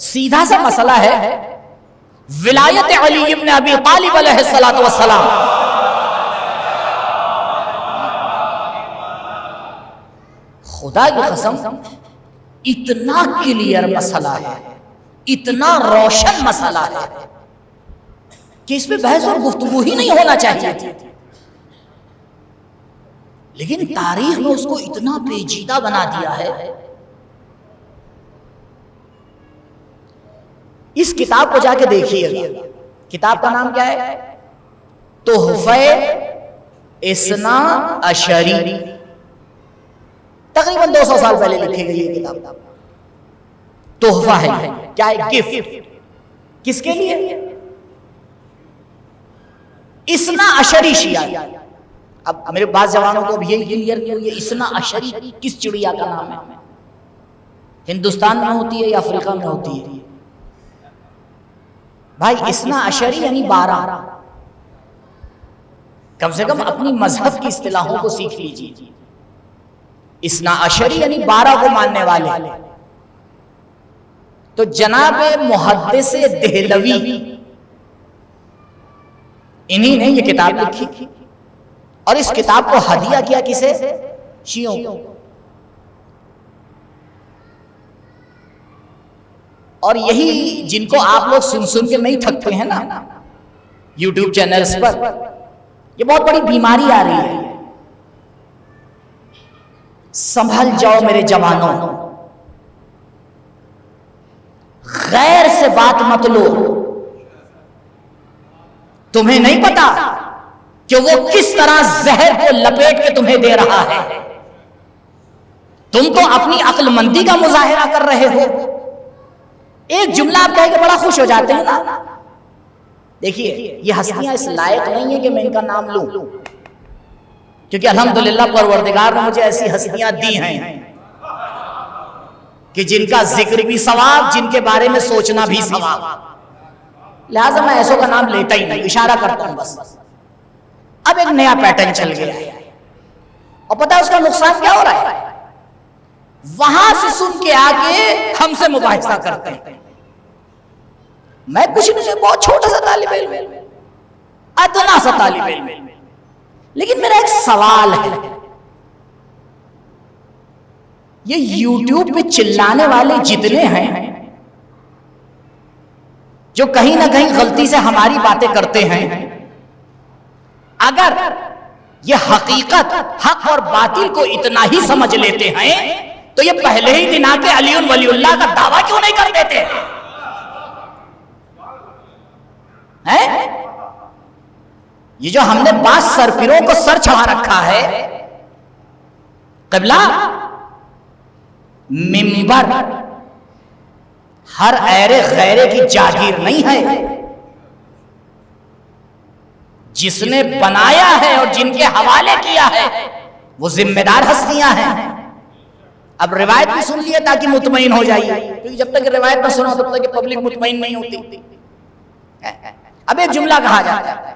سیدھا سا مسئلہ ہے ولایت علی ابن ابی طالب علیہ السلام۔ خدا کی قسم اتنا کلیئر مسئلہ ہے، اتنا روشن مسئلہ ہے کہ اس پہ بحث اور گفتگو ہی نہیں ہونا چاہیے تھی، لیکن تاریخ نے اس کو اتنا پیچیدہ بنا دیا ہے۔ اس کتاب کو جا کے دیکھیے گا، کتاب کا نام کیا ہے؟ تحفہ اثنا عشری، تقریباً 200 سال پہلے لکھی گئی یہ کتاب۔ تحفہ ہے، کیا ہے؟ گفٹ۔ کس کے لیے؟ اثنا عشری شیعہ۔ اب میرے بعض جوانوں کو بھی یہ کلیئر نہیں ہوئی اثنا عشری کس چڑیا کا نام ہے، ہندوستان میں ہوتی ہے یا افریقہ میں ہوتی ہے؟ بھائی اثنا عشری یعنی 12، کم سے کم اپنی مذہب کی اصطلاحوں کو سیکھ لیجیے۔ اثنا عشری یعنی 12 کو ماننے والے۔ تو جناب محدث دہلوی انہی نے یہ کتاب لکھی، اور اس کتاب کو ہدیہ کیا کسے؟ شیعوں کو۔ اور یہی جن کو آپ لوگ سن کے نہیں تھکتے ہیں نا یوٹیوب چینلز پر، یہ بہت بڑی بیماری آ رہی ہے۔ سنبھل جاؤ میرے جوانوں، غیر سے بات مت لو، تمہیں نہیں پتا کہ وہ کس طرح زہر کو لپیٹ کے تمہیں دے رہا ہے۔ تم تو اپنی عقل مندی کا مظاہرہ کر رہے ہو، ایک جملہ آپ کہہ کے بڑا خوش ہو جاتے ہیں نا۔ دیکھیے یہ ہستیاں اس لائق نہیں ہیں کہ میں ان کا نام لوں، کیونکہ الحمدللہ پروردگار نے مجھے ایسی ہستیاں دی ہیں کہ جن کا ذکر بھی ثواب، جن کے بارے میں سوچنا بھی ثواب، لہٰذا میں ایسوں کا نام لیتا ہی نہیں، اشارہ کرتا ہوں بس۔ اب ایک نیا پیٹرن چل گیا ہے، اور پتہ ہے اس کا نقصان کیا ہو رہا ہے؟ وہاں سے سن کے آگے ہم سے مباحثہ کرتے ہیں۔ میں کچھ نہیں، بہت چھوٹا سا طالب علم، ادنا سا طالب علم، لیکن میرا ایک سوال ہے، یہ یوٹیوب پہ چلانے والے جتنے ہیں جو کہیں نہ کہیں غلطی سے ہماری باتیں کرتے ہیں، اگر یہ حقیقت حق اور باطل کو اتنا ہی سمجھ لیتے ہیں تو یہ پہلے ہی دن آ کے علی ولی اللہ کا دعویٰ کیوں نہیں کر دیتے ہیں؟ یہ جو ہم نے بعض سرپروں کو سر چڑھا رکھا ہے، قبلہ ممبر ہر ایرے غیرے کی جاگیر نہیں ہے. جس نے بنایا ہے اور جن کے حوالے کیا ہے وہ ذمہ دار ہستیاں ہیں. اب روایت بھی سن لیے تاکہ مطمئن ہو جائیے، کیونکہ جب تک روایت نہ سنا تب تک پبلک مطمئن نہیں ہوتی. اب ایک جملہ کہا جاتا ہے،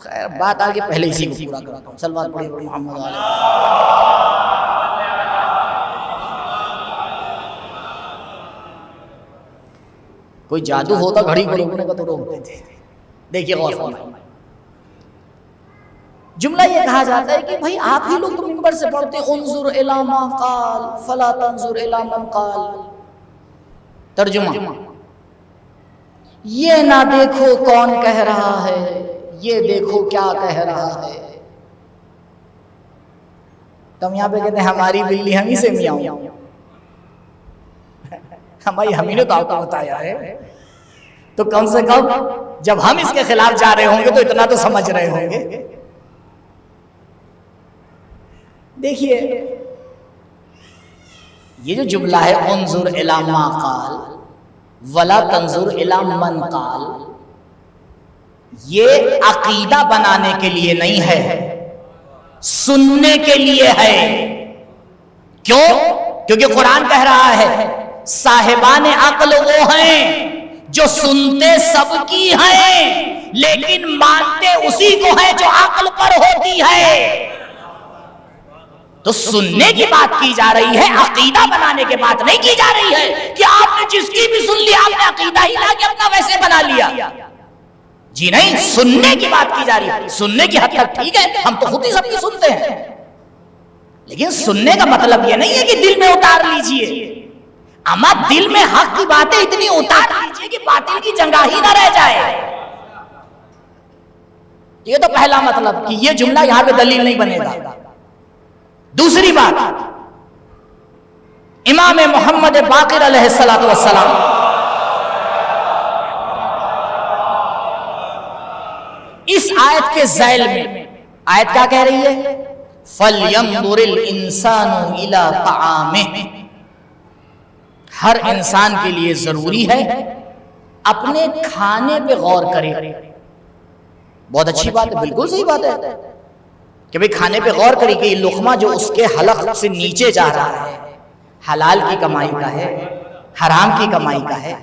خیر بات آگے پہلے اسی کو پورا کرتا ہوں. صلوات پڑھیے محمد علیہ. کوئی جادو ہوتا گھڑی کو روکنے کا تو روکتے تھے. دیکھیے غور فرمائیے، جملہ یہ کہا جاتا ہے کہ بھائی آپ ہی لوگ تو منبر سے پڑھتے انظر الی ما قال فلا تنظر الی من قال. ترجمہ، یہ نہ دیکھو کون کہہ رہا ہے، یہ دیکھو کیا کہہ رہا ہے. تم یہاں پہ کہتے ہیں ہماری بلی ہم ہی سے میاؤں. ہماری ہم ہی نے تو آپ کو بتایا ہے، تو کم سے کم جب ہم اس کے خلاف جا رہے ہوں گے تو اتنا تو سمجھ رہے ہوں گے. دیکھیے یہ جو جملہ ہے انظر الی ما قال ولا تنظر الی من قال، یہ عقیدہ بنانے کے لیے نہیں ہے، سننے کے لیے ہے. کیوں؟ کیونکہ قرآن کہہ رہا ہے صاحبان عقل وہ ہیں جو سنتے سب کی ہیں لیکن مانتے اسی کو ہیں جو عقل پر ہوتی ہے. تو سننے کی بات کی جا رہی ہے، عقیدہ بنانے کی بات نہیں کی جا رہی ہے کہ آپ نے جس کی بھی سن لی آپ نے عقیدہ ہی لا کے اپنا ویسے بنا لیا. جی نہیں، سننے کی بات کی جا رہی ہے. سننے کی حد تک ٹھیک ہے، ہم تو خود ہی سب کی سنتے ہیں، لیکن سننے کا مطلب یہ نہیں ہے کہ دل میں اتار لیجئے. اما دل میں حق کی باتیں اتنی اتار لیجئے کہ باطل کی جنگاہی نہ رہ جائے. یہ تو پہلا مطلب کہ یہ جملہ یہاں پہ دلیل نہیں بنے گا. دوسری بات، امام محمد باقر علیہ السلام اس آیت کے ذیل میں آیت کیا کہہ رہی ہے؟ فَلْيَنْظُرِ الْإِنسَانُ إِلَىٰ طَعَامِهِ. ہر انسان کے لیے ضروری ہے اپنے کھانے پہ غور کرے. بہت اچھی بات ہے، بالکل صحیح بات ہے کہ بھئی کھانے پہ غور کرے کہ یہ لقمہ جو اس کے حلق سے نیچے جا رہا ہے حلال کی کمائی کا ہے، حرام کی کمائی کا ہے.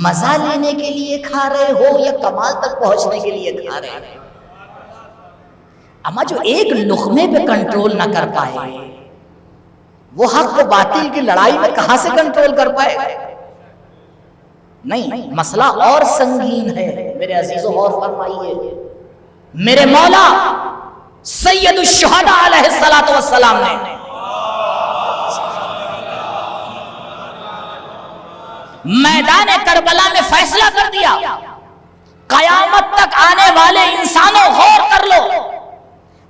مزہ لینے کے لیے کھا رہے ہو یا کمال تک پہنچنے کے لیے کھا رہے ہو. اما جو ایک لقمے پہ کنٹرول نہ کر پائے وہ حق و باطل کی لڑائی میں کہاں سے کنٹرول کر پائے؟ نہیں، مسئلہ اور سنگین ہے میرے عزیزو. غور فرمائیے، میرے مولا سید الشہداء علیہ السلام نے میدان کربلا میں فیصلہ کر دیا، قیامت تک آنے والے انسانوں غور کر لو،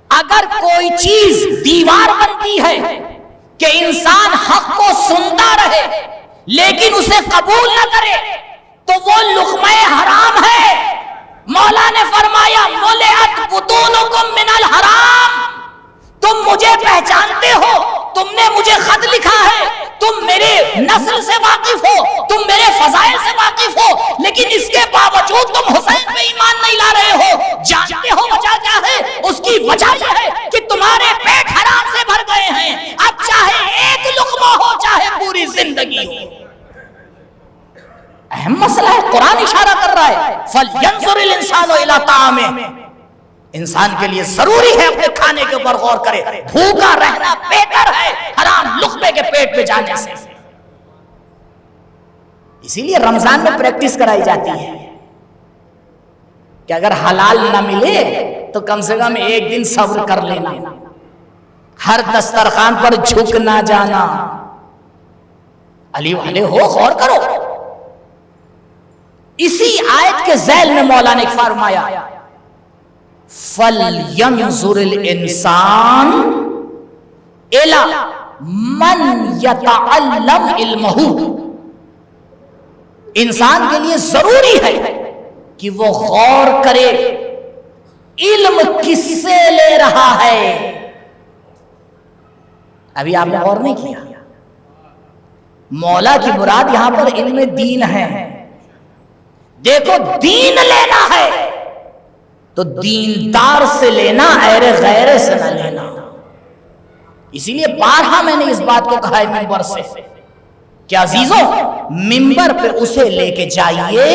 اگر کوئی چیز دیوار بنتی ہے کہ انسان حق کو سنتا رہے لیکن اسے قبول نہ کرے تو وہ لقمہ حرام ہے. مولا نے فرمایا ملئت بطونکم من الحرام. تم مجھے پہچانتے ہو، تم نے مجھے خط لکھا ہے، تم میرے نسل سے واقف ہو، تم میرے فضائل سے واقف ہو، لیکن اس کے باوجود تم حسین پہ ایمان نہیں لا رہے ہو. جانتے ہو وجہ کیا ہے؟ اس کی وجہ یہ ہے کہ تمہارے پیٹ حرام سے بھر گئے ہیں. اب چاہے ایک لقمہ ہو چاہے پوری زندگی ہو. اہم مسئلہ ہے، قرآن اشارہ کر رہا ہے فَلْيَنْظُرِ الْإِنسَانُ إِلَىٰ طَعَامِهِ. انسان کے لیے ضروری ہے اپنے کھانے کے اوپر غور کرے. بھوکا رہنا بہتر ہے حرام لقمے کے پیٹ پہ جانے سے. اسی لیے رمضان میں پریکٹس کرائی جاتی ہے کہ اگر حلال نہ ملے تو کم سے کم ایک دن صبر کر لینا، ہر دسترخوان پر جھک نہ جانا. علی والے ہو، غور کرو. اسی آیت کے ذیل میں مولا نے فرمایا فَلْيَنْظُرِ الْإِنسَانُ إِلَىٰ مَنْ يَتَعَلَّمْ عِلْمَهُ. انسان کے لیے ضروری ہے کہ وہ غور کرے علم کس سے لے رہا ہے. ابھی آپ نے غور نہیں کیا، مولا کی مراد یہاں پر علم دین ہے. دیکھو دین لینا ہے تو دیندار سے لینا، غیر غیر سے نہ لینا. اسی لیے بارہا میں نے اس بات کو کہا ہے ممبر سے کہ عزیزوں ممبر پہ اسے لے کے جائیے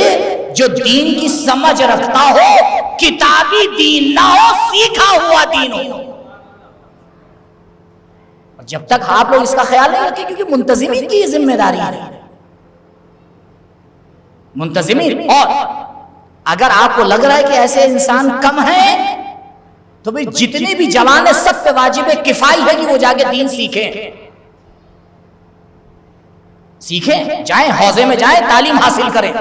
جو دین کی سمجھ رکھتا ہو، کتابی دین نہ ہو، سیکھا ہوا دین ہو. اور جب تک آپ لوگ اس کا خیال نہیں رکھیں، کیونکہ منتظمین کی یہ ذمہ داری ہے، منتظمین. اور اگر آپ کو لگ رہا ہے کہ ایسے انسان کم ہیں تو بھی جتنے بھی جوان ہیں سب پہ واجب کفائی ہے کہ وہ جا کے دین سیکھیں. جائیں حوزے میں جائیں، تعلیم حاصل کریں،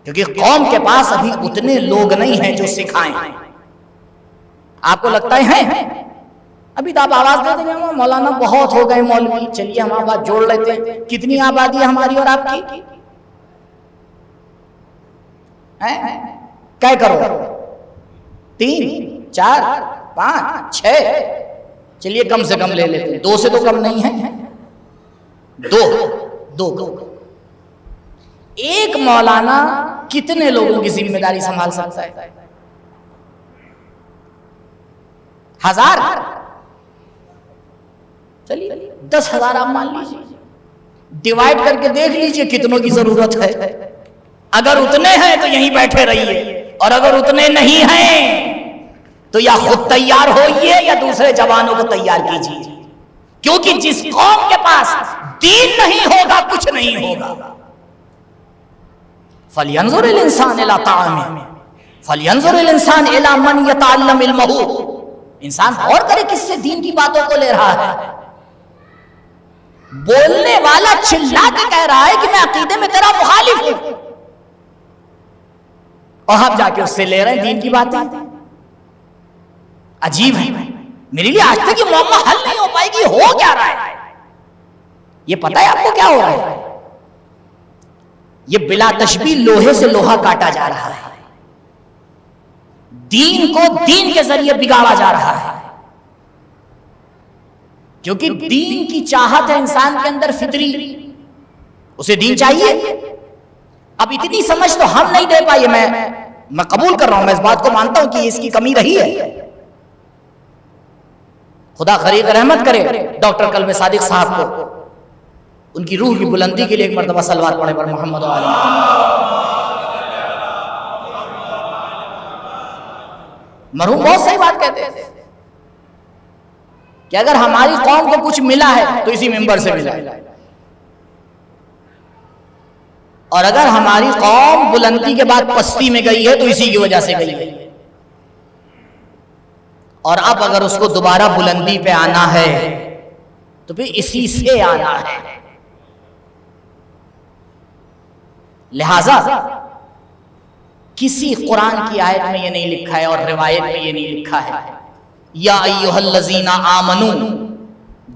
کیونکہ قوم کے پاس ابھی اتنے لوگ نہیں ہیں جو سکھائیں. آپ کو لگتا ہے ابھی تو آپ آواز دے دیں گے مولانا بہت ہو گئے مولوی، چلیے ہم آواز جوڑ لیتے ہیں. کتنی آبادی ہے ہماری اور آپ کی؟ کیا کرو؟ 3 4 5 6، چلیے کم سے کم لے لیتے ہیں. 2 سے تو کم نہیں ہے. 2 ایک مولانا کتنے لوگوں کی ذمہ داری سنبھال سکتا ہے؟ 1000. چلیے 10,000 آپ مان لیجیے، ڈیوائیڈ کر کے دیکھ لیجیے کتنوں کی ضرورت ہے. اگر اتنے ہیں تو یہیں بیٹھے رہیے، اور اگر اتنے نہیں ہیں تو یا خود تیار ہوئیے یا دوسرے جوانوں کو تیار کیجیے. کیونکہ جس قوم کے پاس دین نہیں ہوگا کچھ نہیں ہوگا. فَلْيَنْظُرِ الْإِنسَانُ إِلَىٰ طَعَامِهِ فَلْيَنْظُرِ الْإِنسَانُ إِلَىٰ مَنْ يَتَعَلَّمُ عِلْمَهُ. انسان غور کرے کس سے دین کی باتوں کو لے رہا ہے. بولنے والا چلا کے کہہ رہا ہے کہ میں عقیدے میں تیرا مخالف ہوں، اور آپ جا کے اس سے لے رہے ہیں دین کی باتیں. عجیب ہے. میرے لیے آج تک یہ معاملہ حل نہیں ہو پائے کہ ہو کیا رہا ہے. یہ پتہ ہے آپ کو کیا ہو رہا ہے؟ یہ بلا تشبیہ لوہے سے لوہا کاٹا جا رہا ہے، دین کو دین کے ذریعے بگاڑا جا رہا ہے. کیونکہ دین کی چاہت ہے انسان کے اندر فطری، اسے دین چاہیے. اب اتنی سمجھ تو ہم نہیں دے پائے. میں قبول کر رہا ہوں، میں اس بات کو مانتا ہوں کہ اس کی کمی رہی ہے. خدا غریق رحمت کرے ڈاکٹر قلب صادق صاحب کو، ان کی روح کی بلندی کے لیے ایک مرتبہ صلوات پڑھے پر محمد و علیہ. مرحوم بہت صحیح بات کہتے ہیں کہ اگر ہماری قوم کو کچھ ملا ہے تو اسی منبر سے ملا ہے، اور اگر ہماری قوم بلندی کے بعد پستی میں گئی ہے تو اسی کی وجہ سے گئی ہے. اور اب اگر اس کو دوبارہ بلندی پہ آنا ہے تو پھر اسی سے آنا ہے. لہذا کسی قرآن کی آیت میں یہ نہیں لکھا ہے اور روایت میں یہ نہیں لکھا ہے یا ایھا الذین آمنو،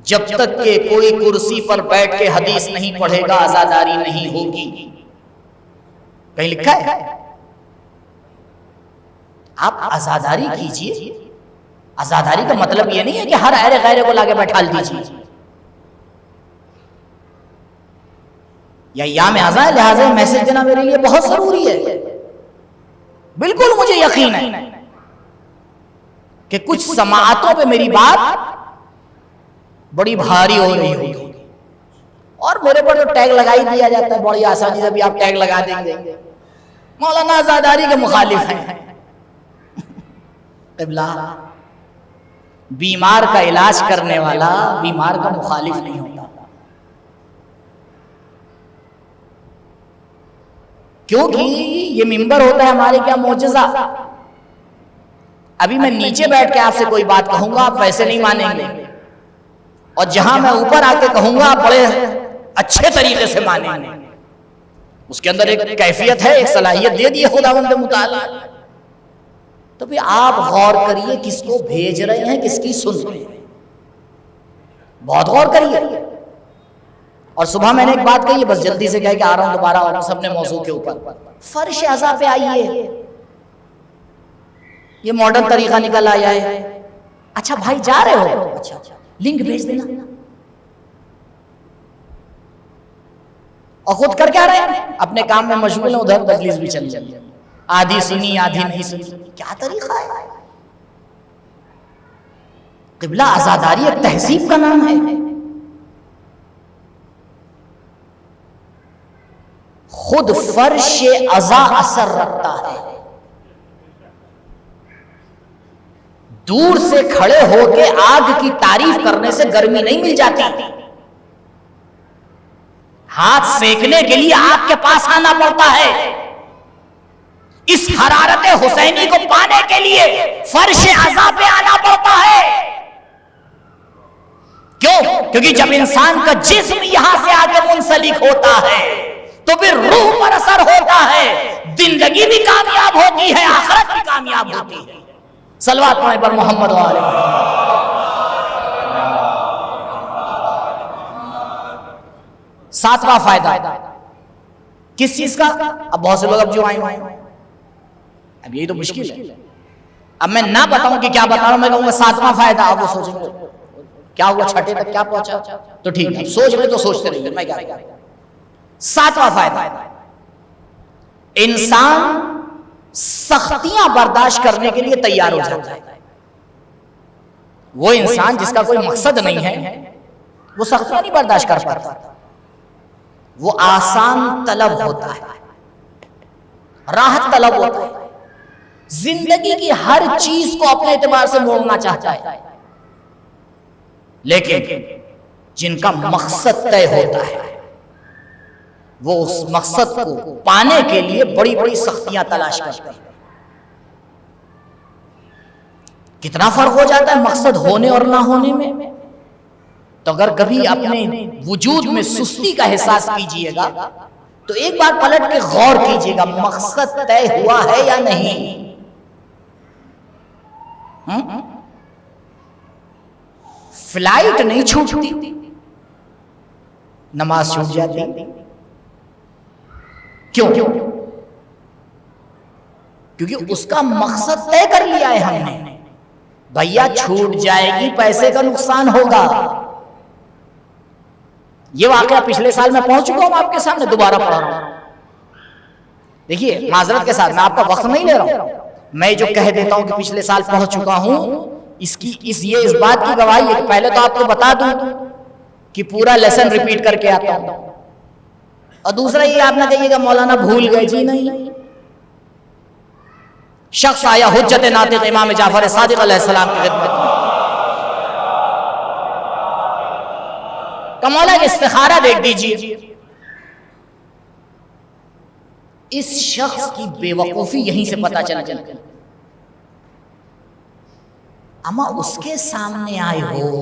جب تک کہ کوئی کرسی پر بیٹھ کے حدیث نہیں پڑھے گا آزاداری نہیں ہوگی. کہیں لکھا ہے؟ آپ آزاداری کیجئے. آزاداری کا مطلب یہ نہیں ہے کہ ہر ایرے غیرے کو لاکے بیٹھال دیجئے. یا ایام ازاں ہے، لہٰذا میسج دینا میرے لیے بہت ضروری ہے. بالکل مجھے یقین ہے کہ کچھ سماعتوں پہ میری بات بڑی بھاری ہو رہی ہوگی، اور میرے پر جو ٹیگ لگائی دیا جاتا ہے بڑی آسانی سے بھی آپ ٹیگ لگا دیں گے مولانا آزاداری کے مخالف ہیں. قبلہ، بیمار کا علاج کرنے والا بیمار کا مخالف نہیں ہوتا. کیونکہ یہ منبر ہوتا ہے ہمارے کیا معجزہ. ابھی میں نیچے بیٹھ کے آپ سے کوئی بات کہوں گا آپ ویسے نہیں مانیں گے، اور جہاں میں اوپر آ کے کہوں گا آپ بڑے اچھے طریقے سے مانیں گے. اس کے اندر ایک کیفیت ہے، ایک صلاحیت دے دی خداوند متعال. تو پھر آپ غور کریے کس کو بھیج رہے ہیں، کس کی سن رہے ہیں، بہت غور کریے. اور صبح میں نے ایک بات کہی ہے، بس جلدی سے کہہ کے آ رہا ہوں دوبارہ، اور سب نے موضوع کے اوپر فرش اعضاء پہ آئیے. یہ ماڈرن طریقہ نکل آیا ہے. اچھا بھائی جا رہے ہو، اچھا لنک بھیج دینا. اور خود کر کیا رہے ہیں؟ اپنے کام میں مشغول ہیں، ادھر مجلس بھی چل رہی ہے، آدھی سنی آدھی نہیں سنی. کیا طریقہ ہے؟ قبلہ عزاداری ایک تہذیب کا نام ہے. خود فرش عزا اثر رکھتا ہے. دور سے کھڑے ہو کے آگ کی تعریف کرنے سے گرمی نہیں مل جاتی، ہاتھ سینکنے کے لیے آگ کے پاس آنا پڑتا ہے. اس حرارت حسینی کو پانے کے لیے فرش عزا پہ آنا پڑتا ہے. کیوں؟ کیونکہ جب انسان کا جسم یہاں سے آگے منسلک ہوتا ہے تو پھر روح پر اثر ہوتا ہے، زندگی بھی کامیاب ہوتی ہے، آخرت بھی کامیاب ہوتی ہے. صلوات پڑھیں پر محمد و آلہ محمد. ساتواں فائدہ کس چیز کا؟ اب بہت سے لوگ اب جو آئیں اب یہی تو مشکل ہے. اب میں نہ بتاؤں کہ کیا بتا رہا ہوں، میں کہوں گا ساتواں فائدہ. اب وہ سوچیں گے کیا ہوا، چھٹے تک کیا پہنچا؟ تو ٹھیک ہے، سوچ لیں تو سوچتے رہیے، میں کیا کہہ رہا ہوں. ساتواں فائدہ، انسان سختیاں برداشت کرنے کے لیے تیار ہو جاتا ہے. وہ انسان جس کا کوئی مقصد نہیں ہے وہ سختیاں نہیں برداشت کر پاتا، وہ آسان طلب ہوتا ہے، راحت طلب ہوتا ہے، زندگی کی ہر چیز کو اپنے اعتبار سے موڑنا چاہتا ہے. لیکن جن کا مقصد طے ہوتا ہے وہ اس مقصد کو پانے کے لیے بڑی بڑی سختیاں تلاش کرتے ہیں. کتنا فرق ہو جاتا ہے مقصد ہونے اور نہ ہونے میں. تو اگر کبھی اپنے وجود میں سستی کا احساس کیجئے گا تو ایک بار پلٹ کے غور کیجئے گا مقصد طے ہوا ہے یا نہیں. فلائٹ نہیں چھوٹتی، نماز چھوٹ جاتی. کیوں؟ کیونکہ اس کا مقصد طے کر لیا ہے ہم نے. بھیا چھوٹ جائے گی، پیسے کا نقصان ہوگا. یہ واقعہ پچھلے سال میں پہنچ چکا ہوں آپ کے سامنے، دوبارہ پڑھ رہا ہوں. دیکھیے معذرت کے ساتھ میں آپ کا وقت نہیں لے رہا ہوں، میں جو کہہ دیتا ہوں کہ پچھلے سال پہنچ چکا ہوں اس بات کی گواہی ہے کہ پہلے تو آپ کو بتا دوں کہ پورا لیسن ریپیٹ کر کے آتا ہوں، اور دوسرا یہ آپ نہ کہیے گا مولانا بھول گئے. جی نہیں. شخص آیا حجت ناطق امام جعفر صادق علیہ السلام کی خدمت میں، مولا کا استخارہ دیکھ دیجیے. اس شخص کی بے وقوفی یہیں سے پتہ چل جائے. اما اس کے سامنے آئے ہو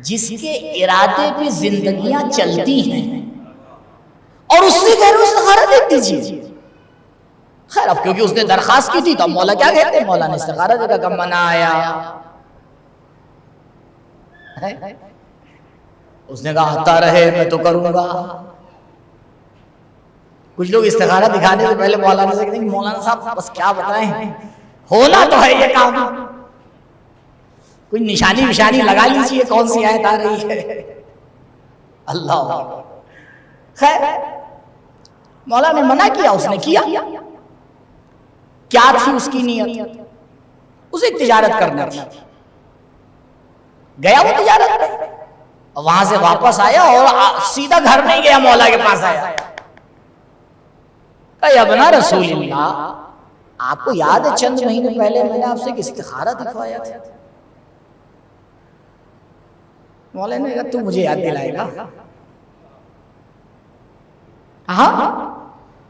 جس کے ارادے پہ زندگیاں چلتی ہیں اور اس سے کہہ رہے استخارہ دیکھ دیجیے. خیر اب کیونکہ اس نے درخواست کی تھی تو مولا کیا کہتے ہیں، مولا نے استخارہ دیکھا کہ منع آیا. اس نے کہا آتا رہے میں تو کروں گا. کچھ لوگ استخارہ دکھانے سے پہلے مولانا سے کہتے ہیں کہ مولانا صاحب بس کیا بتائیں، ہونا تو ہے یہ کام، کوئی نشانی لگا لیجیے کون سی آیت آ رہی ہے. اللہ خیر مولا نے منع کیا، اس نے کیا. کیا تھی اس کی نیت؟ اسے تجارت کرنا تھی. گیا وہ تجارت پہ، وہاں سے واپس آیا اور سیدھا گھر نہیں گیا، مولا کے پاس آیا. کہ ابنا رسول اللہ آپ کو یاد ہے چند مہینے پہلے میں نے آپ سے ایک استخارہ دکھوایا تھا. مولا نے کہا تو مجھے یاد دلائے گا؟ ہاں.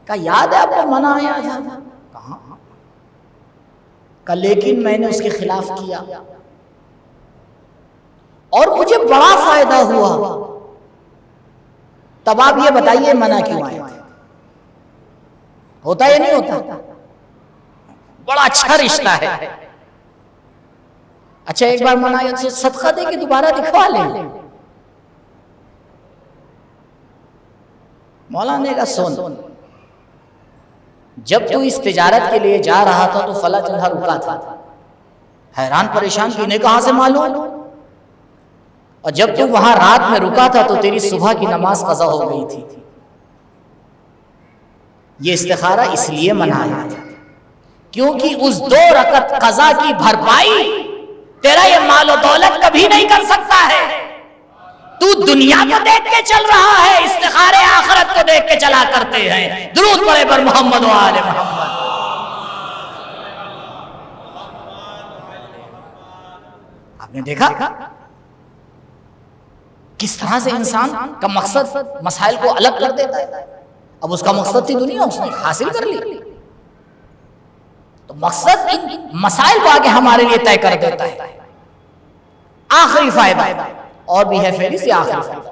کہا یاد ہے آپ کو منع آیا تھا؟ کہاں. کہا لیکن میں نے اس کے خلاف کیا اور مجھے بڑا فائدہ ہوا. تب آپ یہ بتائیے منع کیوں آیا؟ ہوتا یا نہیں ہوتا؟ بڑا اچھا رشتہ ہے. اچھا ایک بار منع سے صدقہ دے کے دوبارہ دکھوا لیں. مولانا نے کہا سن، جب تو اس تجارت کے لیے جا رہا تھا تو فلاں جگہ رکا تھا. حیران پریشان کی نے کہاں سے معلوم؟ اور جب تو وہاں رات میں رکا تھا تو تیری صبح کی نماز قضا ہو گئی تھی. یہ استخارہ اس لیے منایا کیونکہ اس 2 رکعت قضا کی بھرپائی تیرا یہ مال و دولت کبھی نہیں کر سکتا ہے. تو دنیا کو دیکھ کے چل رہا ہے، استخارے آخرت کو دیکھ کے چلا کرتے ہیں. درود پڑھے پر محمد و آل محمد. آپ نے دیکھا کس طرح سے انسان کا مقصد مسائل کو الگ کر دیتا ہے. اب اس کا مقصد تھی دنیا، اس نے حاصل کر لی. تو مقصد ان مسائل کو آگے ہمارے لیے طے کر دیتا ہے. آخری فائدہ اور بھی ہے فیری سے آخری فائدہ،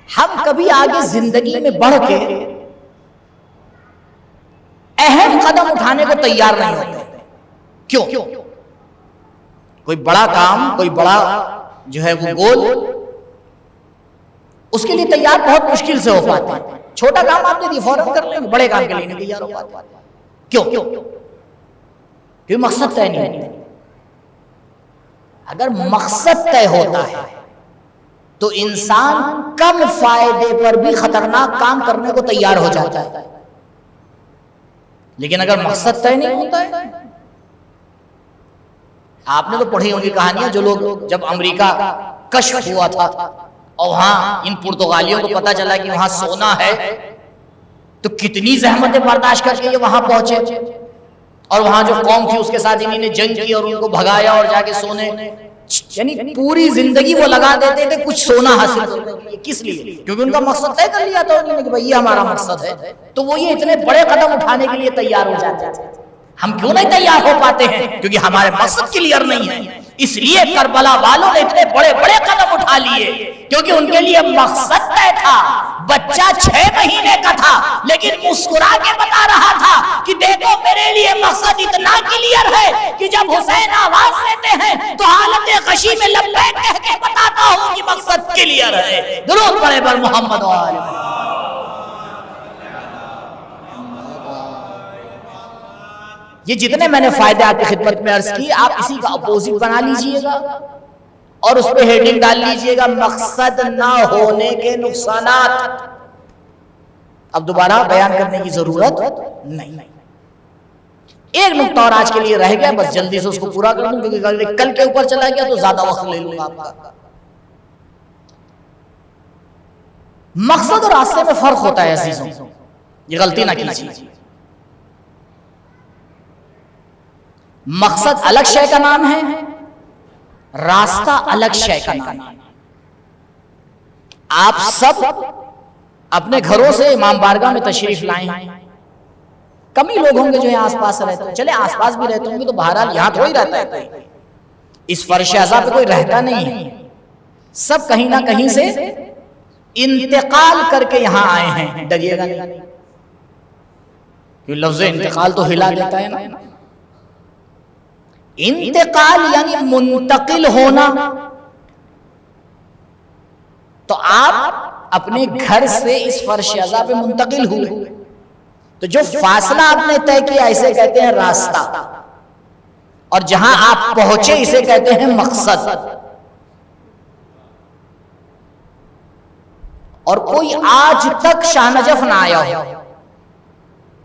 ہم کبھی آگے زندگی میں بڑھ کے اہم قدم اٹھانے کو تیار نہیں ہوتے. کیوں؟ کوئی بڑا کام، کوئی بڑا جو ہے وہ گول، اس کے لیے تیار بہت مشکل سے ہو پاتے ہیں. چھوٹا کام آپ نے فوراً کر لیں، بڑے کام کے لیے نہیں تیار ہو پاتے. کیوں؟ کیونکہ مقصد طے نہیں ہے. اگر مقصد طے ہوتا ہے تو انسان کم فائدے پر بھی خطرناک کام کرنے کو تیار ہو جاتا ہے. لیکن اگر مقصد طے نہیں ہوتا ہے، آپ نے تو پڑھی ہوں گی کہانیاں، جو لوگ جب امریکہ کشف ہوا تھا اور وہاں ان پرتگالیوں کو پتا چلا کہ وہاں سونا ہے تو کتنی زحمتیں برداشت کر کے یہ وہاں پہنچے. اور وہاں جو قوم تھی اس کے ساتھ انہوں نے جنگ کی اور ان کو بھگایا اور جا کے سونے، یعنی پوری زندگی وہ لگا دیتے تھے کچھ سونا حاصل کرنے کے لیے. کس لیے؟ کیونکہ ان کا مقصد طے کر لیا تھا انہوں نے کہ بھئی یہ ہمارا مقصد ہے. تو وہ یہ اتنے بڑے قدم اٹھانے کے لیے تیار ہو جاتے تھے. ہم کیوں نہیں تیار ہو پاتے ہیں؟ کیونکہ ہمارے مقصد کلیئر نہیں ہے. اس لیے کربلا والوں نے اتنے بڑے بڑے قدم اٹھا لیے کیونکہ ان کے لیے مقصد طے تھا. بچہ 6 مہینے کا تھا لیکن مسکرا کے بتا رہا تھا کہ دیکھو میرے لیے مقصد اتنا کلیئر ہے کہ جب حسین آواز دیتے ہیں تو حالت غشی میں لبیک کہہ کے بتاتا ہوں کہ مقصد کلیئر ہے. درود پڑھے پر محمد و آل محمد. یہ جتنے میں نے فائدے آپ کی خدمت میں عرض کی، آپ اسی کا اپوزٹ بنا لیجئے گا اور اس پہ ہیڈنگ ڈال لیجئے گا مقصد نہ ہونے کے نقصانات. اب دوبارہ بیان کرنے کی ضرورت نہیں. ایک نقطہ اور آج کے لیے رہ گیا، بس جلدی سے اس کو پورا کر دوں کیونکہ کل کے اوپر چلا گیا تو زیادہ وقت لے لوں گا آپ کا. مقصد اور راستے میں فرق ہوتا ہے عزیزوں، یہ غلطی نہ کیجیے. مقصد الگ شے کا نام ہے، راستہ الگ شے کا نام ہے. آپ سب اپنے گھروں سے امام بارگاہ میں تشریف لائیں. کم ہی لوگ ہوں گے جو یہاں آس پاس رہتے ہیں. چلے آس پاس بھی رہتے ہوں گے تو بہرحال یہاں تھوڑی رہتا ہے کوئی. اس فرش اعضاء پہ کوئی رہتا نہیں ہے. سب کہیں نہ کہیں سے انتقال کر کے یہاں آئے ہیں. ڈریے گا نہیں، کیونکہ لفظ انتقال تو ہلا دیتا ہے نا. انتقال یعنی منتقل ہونا. تو آپ اپنے گھر سے اس فرش اعضاء پہ منتقل ہوئے تو جو فاصلہ آپ نے طے کیا اسے کہتے ہیں راستہ، اور جہاں آپ پہنچے اسے کہتے ہیں مقصد. اور کوئی آج تک شاہ نجف نہ آیا ہو،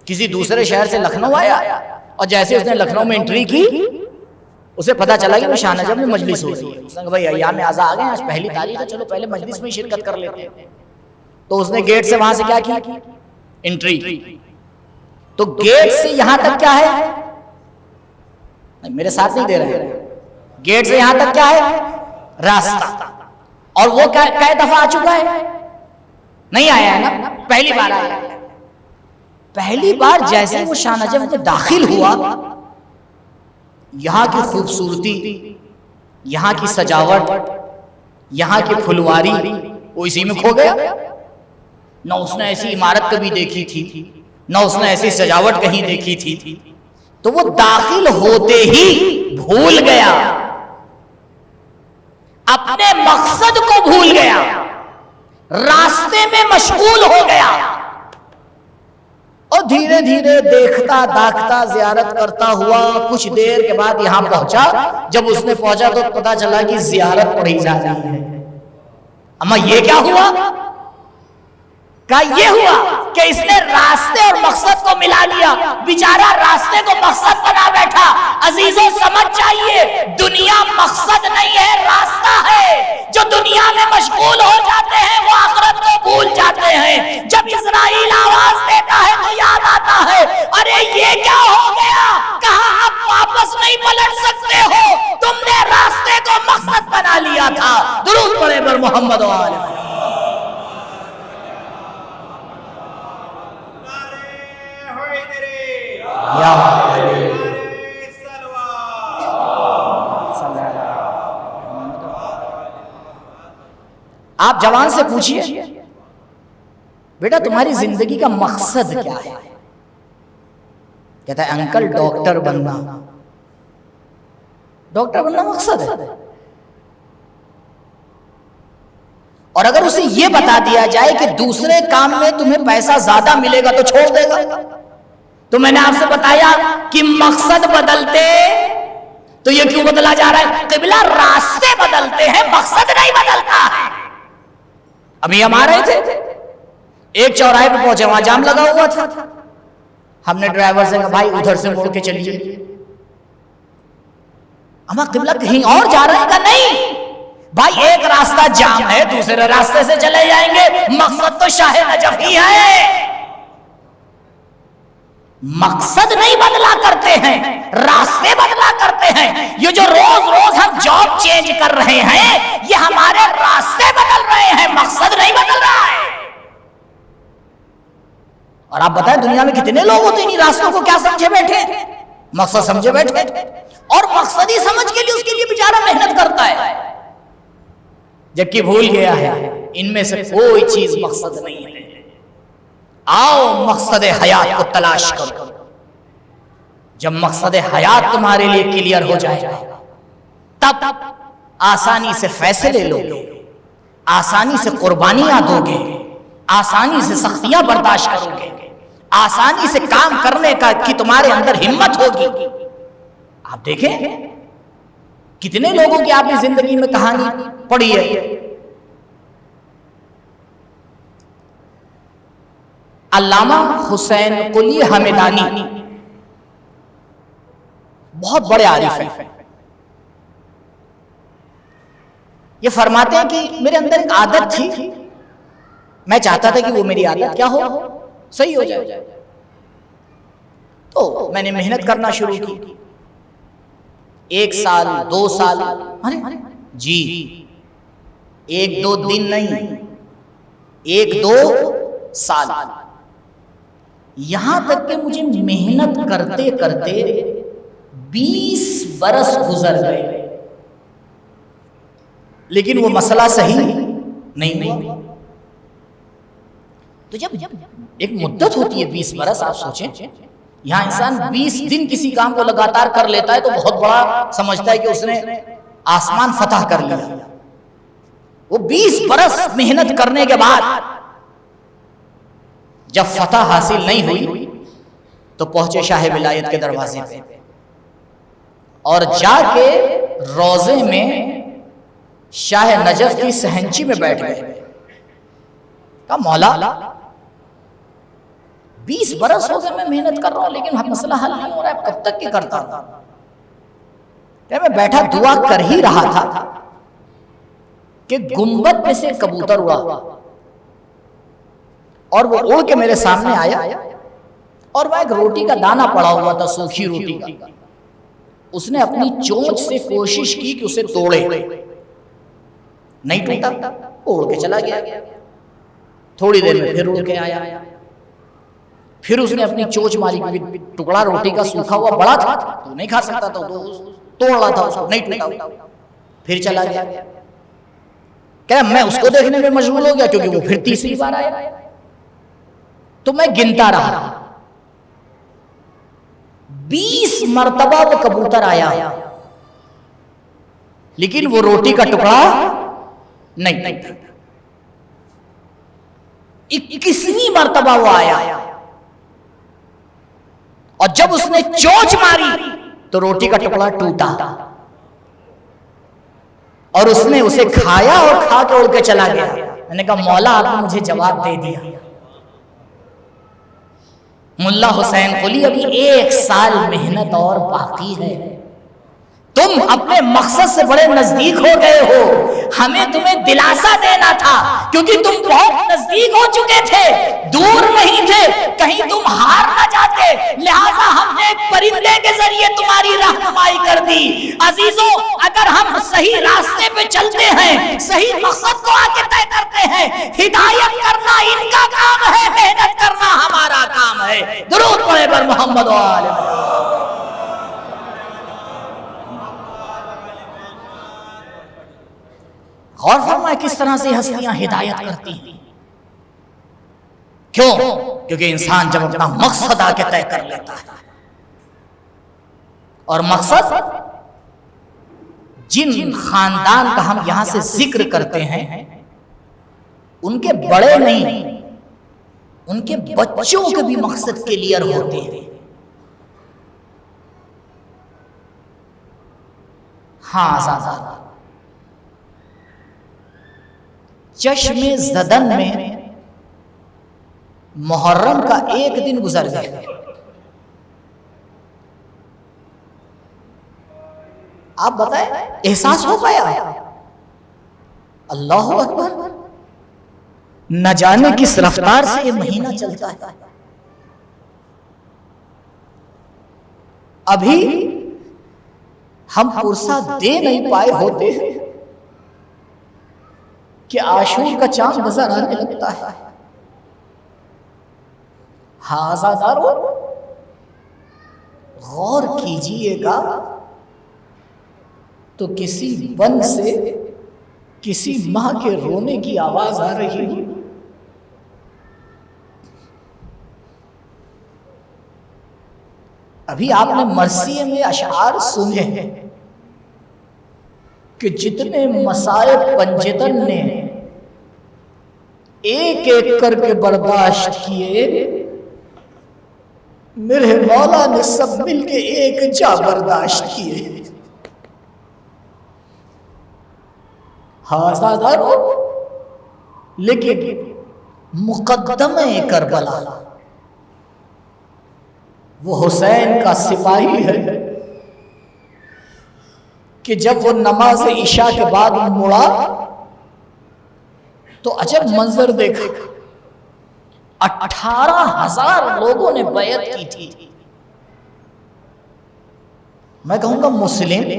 کسی دوسرے شہر سے لکھنؤ آیا اور جیسے اس نے لکھنؤ میں انٹری کی اسے پتا چلا کہ وہ شاہ نجف میں مجلس ہو رہی ہے. اس نے کہا بھائی ایام اعزاء آ گئے، آج پہلی تاریخ ہے، چلو پہلے مجلس میں شرکت کر لیتے ہیں. تو اس نے گیٹ سے وہاں سے کیا کی؟ انٹری. تو گیٹ سے یہاں تک کیا ہے؟ میرے ساتھ نہیں دے رہے ہیں. گیٹ سے یہاں تک کیا ہے؟ راستہ. اور وہ کئی دفعہ آ چکا ہے؟ نہیں آیا ہے نا، پہلی بار آیا. پہلی بار جیسے وہ شاہ نجف میں داخل ہوا، یہاں کی خوبصورتی، یہاں کی سجاوٹ، یہاں کی پھلواری، وہ اسی میں کھو گیا. نہ اس نے ایسی عمارت کبھی دیکھی تھی، نہ اس نے ایسی سجاوٹ کہیں دیکھی تھی. تو وہ داخل ہوتے ہی بھول گیا، اپنے مقصد کو بھول گیا، راستے میں مشغول ہو گیا. اور دھیرے دھیرے دیکھتا داکھتا زیارت کرتا ہوا کچھ دیر کے بعد یہاں پہنچا. جب اس نے پہنچا تو پتا چلا کہ زیارت پڑھی جا رہی ہے. اما یہ کیا ہوا؟ کہا یہ ہوا کہ اس نے راستے اور مقصد کو ملا لیا. بیچارہ راستے کو مقصد بنا بیٹھا. عزیزوں سمجھ چاہیے دنیا مقصد نہیں ہے، راستہ ہے. جو دنیا میں مشغول ہو جاتے ہیں وہ آخرت کو بھول جاتے ہیں. جب اسرائیل آواز دیتا ہے تو یاد آتا ہے ارے یہ کیا ہو گیا؟ کہا اب واپس نہیں پلٹ سکتے ہو، تم نے راستے کو مقصد بنا لیا تھا. درود پڑھے بر محمد و آل محمد. آپ جوان سے پوچھئے بیٹا تمہاری زندگی کا مقصد کیا ہے؟ کہتا ہے انکل ڈاکٹر بننا. ڈاکٹر بننا مقصد ہے. اور اگر اسے یہ بتا دیا جائے کہ دوسرے کام میں تمہیں پیسہ زیادہ ملے گا تو چھوڑ دے گا. تو میں نے آپ سے بتایا کہ مقصد بدلتے تو یہ کیوں بدلا جا رہا ہے؟ قبلہ راستے بدلتے ہیں، مقصد نہیں بدلتا ہے. ابھی ہم آ رہے تھے، ایک چوراہے پہ پہنچے، وہاں جام لگا ہوا تھا. ہم نے ڈرائیور سے کہا بھائی ادھر سے موڑ کے چلیے. ہم قبلہ کہیں اور جا رہے ہیں؟ کہا نہیں بھائی ایک راستہ جام ہے، دوسرے راستے سے چلے جائیں گے. مقصد تو شاہ نجف ہی ہے. مقصد نہیں بدلا کرتے ہیں، راستے بدلا کرتے ہیں. یہ جو روز روز ہم جاب چینج کر رہے ہیں یہ ہمارے راستے بدل رہے ہیں، مقصد نہیں بدل رہا ہے. اور آپ بتائیں دنیا میں کتنے لوگ ہوتے ہیں ان راستوں کو کیا سمجھے بیٹھے، مقصد سمجھے بیٹھے. اور مقصد ہی سمجھ کے لیے اس کے لیے بیچارہ محنت کرتا ہے، جبکہ بھول گیا ہے ان میں سے کوئی چیز مقصد نہیں ہے. آؤ مقصد حیات کو تلاش کرو. جب مقصد حیات تمہارے لیے کلیئر ہو جائے گا تب آسانی سے فیصلے لو گے، آسانی سے قربانیاں دو گے، آسانی سے سختیاں برداشت کرو گے، آسانی سے کام کرنے کی تمہارے اندر ہمت ہوگی. آپ دیکھیں کتنے لوگوں کی آپ نے زندگی میں کہانی پڑھی ہے. علامہ حسین قلی حمدانی بہت بڑے عارف ہیں. یہ فرماتے ہیں کہ میرے اندر ایک عادت تھی، میں چاہتا تھا کہ وہ میری عادت کیا ہو، صحیح ہو جائے. تو میں نے محنت کرنا شروع کی. 1 سال 2 سال جی 1-2 دن نہیں، 1-2 سال، یہاں تک کہ مجھے محنت کرتے کرتے 20 برس گزر گئے لیکن وہ مسئلہ صحیح نہیں ہوا. تو جب ایک مدت ہوتی ہے 20 برس، آپ سوچیں یہاں انسان 20 دن کسی کام کو لگاتار کر لیتا ہے تو بہت بڑا سمجھتا ہے کہ اس نے آسمان فتح کر لیا. وہ 20 برس محنت کرنے کے بعد جب فتح حاصل نہیں ہوئی تو پہنچے شاہ ولایت کے دروازے پہ اور جا کے روضے میں شاہ نجف کی سہنچی میں بیٹھ گئے. کہا مولا 20 برس ہو گئے میں محنت کر رہا ہوں لیکن مسئلہ حل نہیں ہو رہا ہے، کب تک کی کرتا ہوں. میں بیٹھا دعا کر ہی رہا تھا کہ گنبد میں سے کبوتر اڑا اور وہ اڑ کے میرے سامنے آیا اور وہ ایک روٹی کا دانہ پڑا ہوا تھا، سوکھی روٹی کا. اس نے اپنی چونچ سے کوشش کی کہ اسے توڑے، نہیں ٹوٹا، اڑ کے چلا گیا. تھوڑی دیر میں پھر اڑ کے آیا، پھر اس نے اپنی چونچ ماری، ٹکڑا روٹی کا سوکھا ہوا بڑا تھا تو نہیں کھا سکتا تھا، توڑ رہا تھا اس کو، نہیں ٹوٹا. پھر چلا گیا. کہا میں اس کو دیکھنے میں مشغول ہو گیا کیونکہ وہ پھر تیسری بار آیا. تو میں گنتا رہا 20 مرتبہ وہ کبوتر آیا لیکن وہ روٹی کا ٹکڑا نہیں. 21ویں مرتبہ وہ آیا اور جب اس نے چونچ ماری تو روٹی کا ٹکڑا ٹوٹا اور اس نے اسے کھایا اور کھا کے اڑ کے چلا گیا. میں نے کہا مولا آپ نے مجھے جواب دے دیا. ملا حسین قلی ابھی 1 سال محنت اور باقی ہے. تم اپنے مقصد سے بڑے نزدیک ہو گئے ہو. ہمیں تمہیں دلاسا دینا تھا کیونکہ تم بہت نزدیک ہو چکے تھے, دور نہیں تھے, کہیں تم ہار نہ جاتے, لہذا ہم نے ایک پرندے کے ذریعے تمہاری رہنمائی کر دی. عزیزوں, اگر ہم صحیح راستے پہ چلتے ہیں, صحیح مقصد کو آگے طے کرتے ہیں, ہدایت کرنا ان کا کام ہے, محنت کرنا ہمارا کام ہے. درود پڑھے پر محمد و آل محمد. غور فرمائے کس طرح سے ہستیاں ہدایت کرتی ہیں. کیوں؟ کیونکہ انسان جب اپنا مقصد آ کے طے کر لیتا ہے, اور مقصد جن خاندان کا ہم یہاں سے ذکر کرتے ہیں ان کے بڑے نہیں, ان کے بچوں کے بھی مقصد کلیئر ہوتے ہیں. ہاں آزاد چشم زدن میں محرم کا 1 دن گزر گیا. آپ بتائیں احساس ہو پایا؟ اللہ اکبر, نہ جانے کس رفتار سے یہ مہینہ چلتا ہے. ابھی ہم پرسہ دے نہیں پائے ہوتے کہ عاشور کا چاند نظر آنے لگتا ہے. ہاں آزادارو, غور کیجئے گا تو کسی بن سے کسی ماں کے رونے کی آواز آ رہی ہے. ابھی آپ نے مرثیے میں اشعار سنے کہ جتنے مصائب پنجتن نے ایک ایک کر کے برداشت کیے, میرے مولا نے سب مل کے ایک جا برداشت کیے. ہاں سادارو, لیکن مقدمہ کربلا وہ حسین کا سپاہی ہے کہ جب وہ نماز عشاء کے بعد مڑا تو عجب منظر دیکھا. 18,000 لوگوں نے بیعت کی تھی. میں کہوں گا مسلم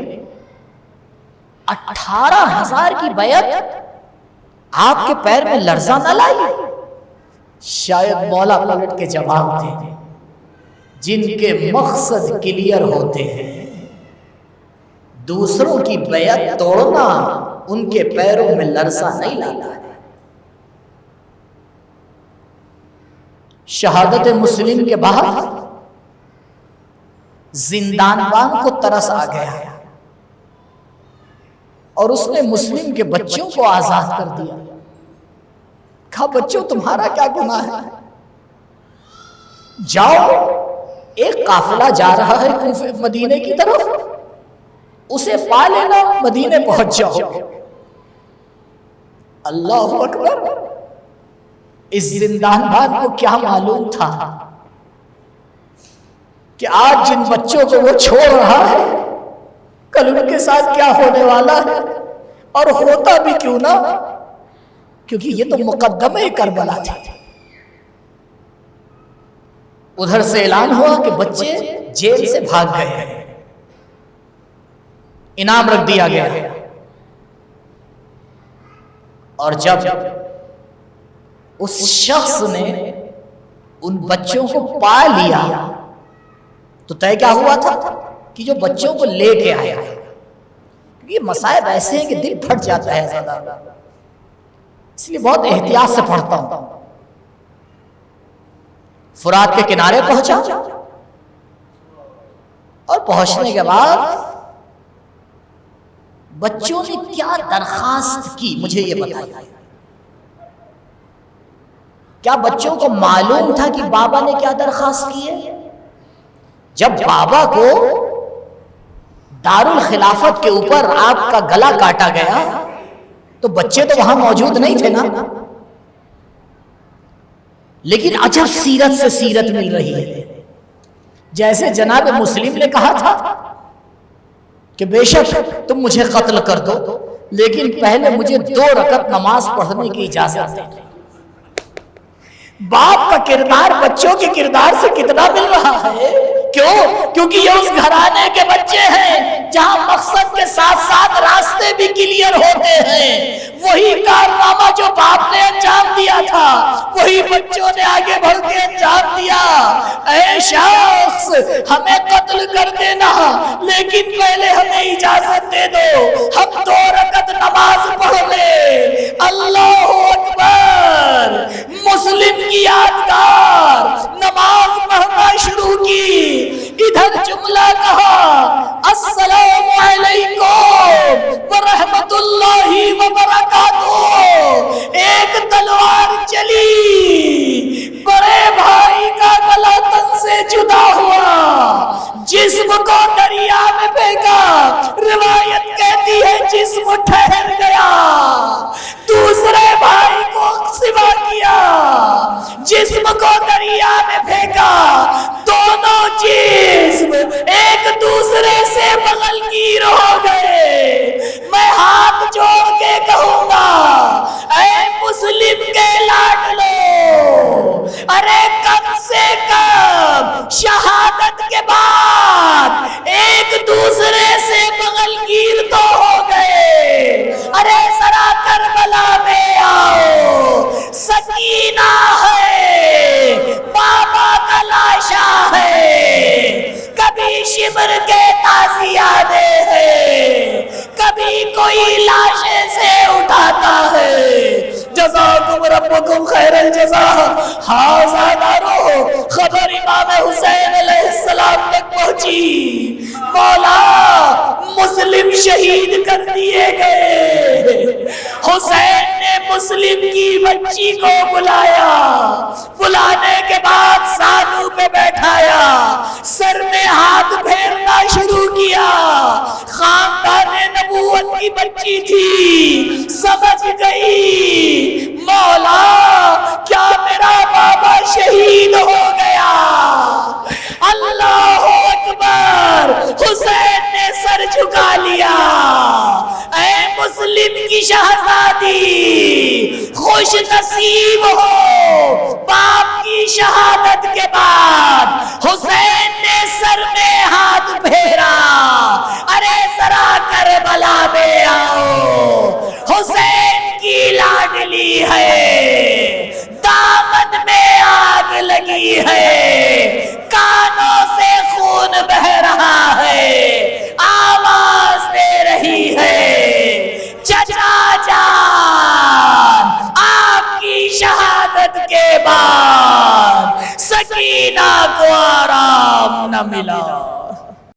18,000 کی بیعت آپ کے پیر میں لرزہ نہ لائی؟ شاید مولا پلٹ کے جواب دے, جن کے مقصد کلیئر ہوتے ہیں دوسروں کی بیعت توڑنا ان کے پیروں میں لرزہ نہیں لاتا ہے. شہادت مسلم کے بعد زندان بان کو ترس آ گیا اور اس نے مسلم کے بچوں کو آزاد کر دیا. کہا بچوں تمہارا کیا گناہ ہے, جاؤ, ایک قافلہ جا رہا ہے مدینے کی طرف, اسے پا لینا, مدینے پہنچ جاؤ. اللہ اکبر, اس زندان بان کو کیا معلوم تھا کہ آج جن بچوں کو وہ چھوڑ رہا ہے کل ان کے ساتھ کیا ہونے والا ہے, اور ہوتا بھی کیوں نہ, کیونکہ یہ تو مقدمہ کربلا تھا. ادھر سے اعلان ہوا کہ بچے جیل سے بھاگ گئے ہیں, انعام رکھ دیا گیا. اور جب اس شخص نے ان بچوں کو پا لیا تو طے کیا ہوا تھا کہ جو بچوں کو لے کے آیا, یہ مسائب ایسے ہیں کہ دل پھٹ جاتا ہے زیادہ, اس لیے بہت احتیاط سے پڑھتا ہوں. فرات کے کنارے پہنچا اور پہنچنے کے بعد بچوں نے کیا درخواست کی مجھے یہ بتائیے. کیا بچوں کو معلوم تھا کہ بابا نے کیا درخواست کی ہے؟ جب بابا کو دارالخلافت کے اوپر آپ کا گلا کاٹا گیا تو بچے تو وہاں موجود نہیں تھے نا، لیکن عجب سیرت سے سیرت مل رہی ہے. جیسے جناب مسلم نے کہا تھا کہ بے شک تم مجھے قتل کر دو لیکن پہلے مجھے 2 رکعت نماز پڑھنے کی اجازت دے. باپ کا کردار بچوں کے کردار سے کتنا مل رہا ہے. کیوں؟ کیونکہ یہ اس گھرانے کے بچے ہیں جہاں مقصد کے ساتھ ساتھ راستے بھی کلیئر ہوتے ہیں. وہی کارنامہ جو باپ نے انجام دیا تھا وہی بچوں نے آگے بڑھ کے انجام دیا. اے شخص ہمیں قتل کر دینا لیکن پہلے ہمیں اجازت دے دو ہم 2 رکعت نماز پڑھ لیں. اللہ اکبر. مسلم کی یادگار نماز پڑھنا شروع کی. ادھر جملہ کہا السلام علیکم ورحمت اللہ وبرکاتہ. ایک تلوار چلی، بڑے بھائی کا گلا تن سے جدا ہوا، جسم کو دریا میں پھینکا. روایت کہتی ہے جسم ٹھہر گیا. دوسرے بھائی کو سوا کیا، جسم کو دریا میں پھینکا. دونوں جسم ایک دوسرے سے بغل گیر ہو گئے. میں ہاتھ جوڑ کے کہوں گا اے مسلم کے لاڈلو، ارے کم سے کم شہادت کے بعد ایک دوسرے سے بغل گیر تو ہو گئے. ارے ذرا کربلا میں آؤ، سکینہ ہے، بابا کا لاشا ہے. کبھی شمر کے تازیانے ہیں، کبھی کوئی لاشے سے اٹھاتا ہے. جزاکم ربکم خیر الجزا. ہاذا نارو خبر امام حسین علیہ السلام تک پہنچی. مولا مسلم شہید کر دیے گئے. حسین نے مسلم کی بچی کو بلایا، بلانے کے بعد سانو پہ بیٹھایا، سر میں ہاتھ پھیرنا شروع کیا. خاندان نبوت کی بچی تھی، سمجھ گئی مولا کیا میرا بابا شہید ہو گیا. اللہ اکبر. حسین نے سر جھکا لیا. اے مسلم کی شہزادی خوش نصیب ہو، باپ کی شہادت کے بعد حسین نے سر میں ہاتھ پھیرا. ارے ذرا کربلا میں آؤ، حسین کی لاڈلی ہے، دامن میں آگ لگی ہے، کانوں سے خون بہ رہا ہے، آواز دے رہی ہے چچا جان آپ کی شہادت کے بعد سکینہ کو آرام نہ ملا.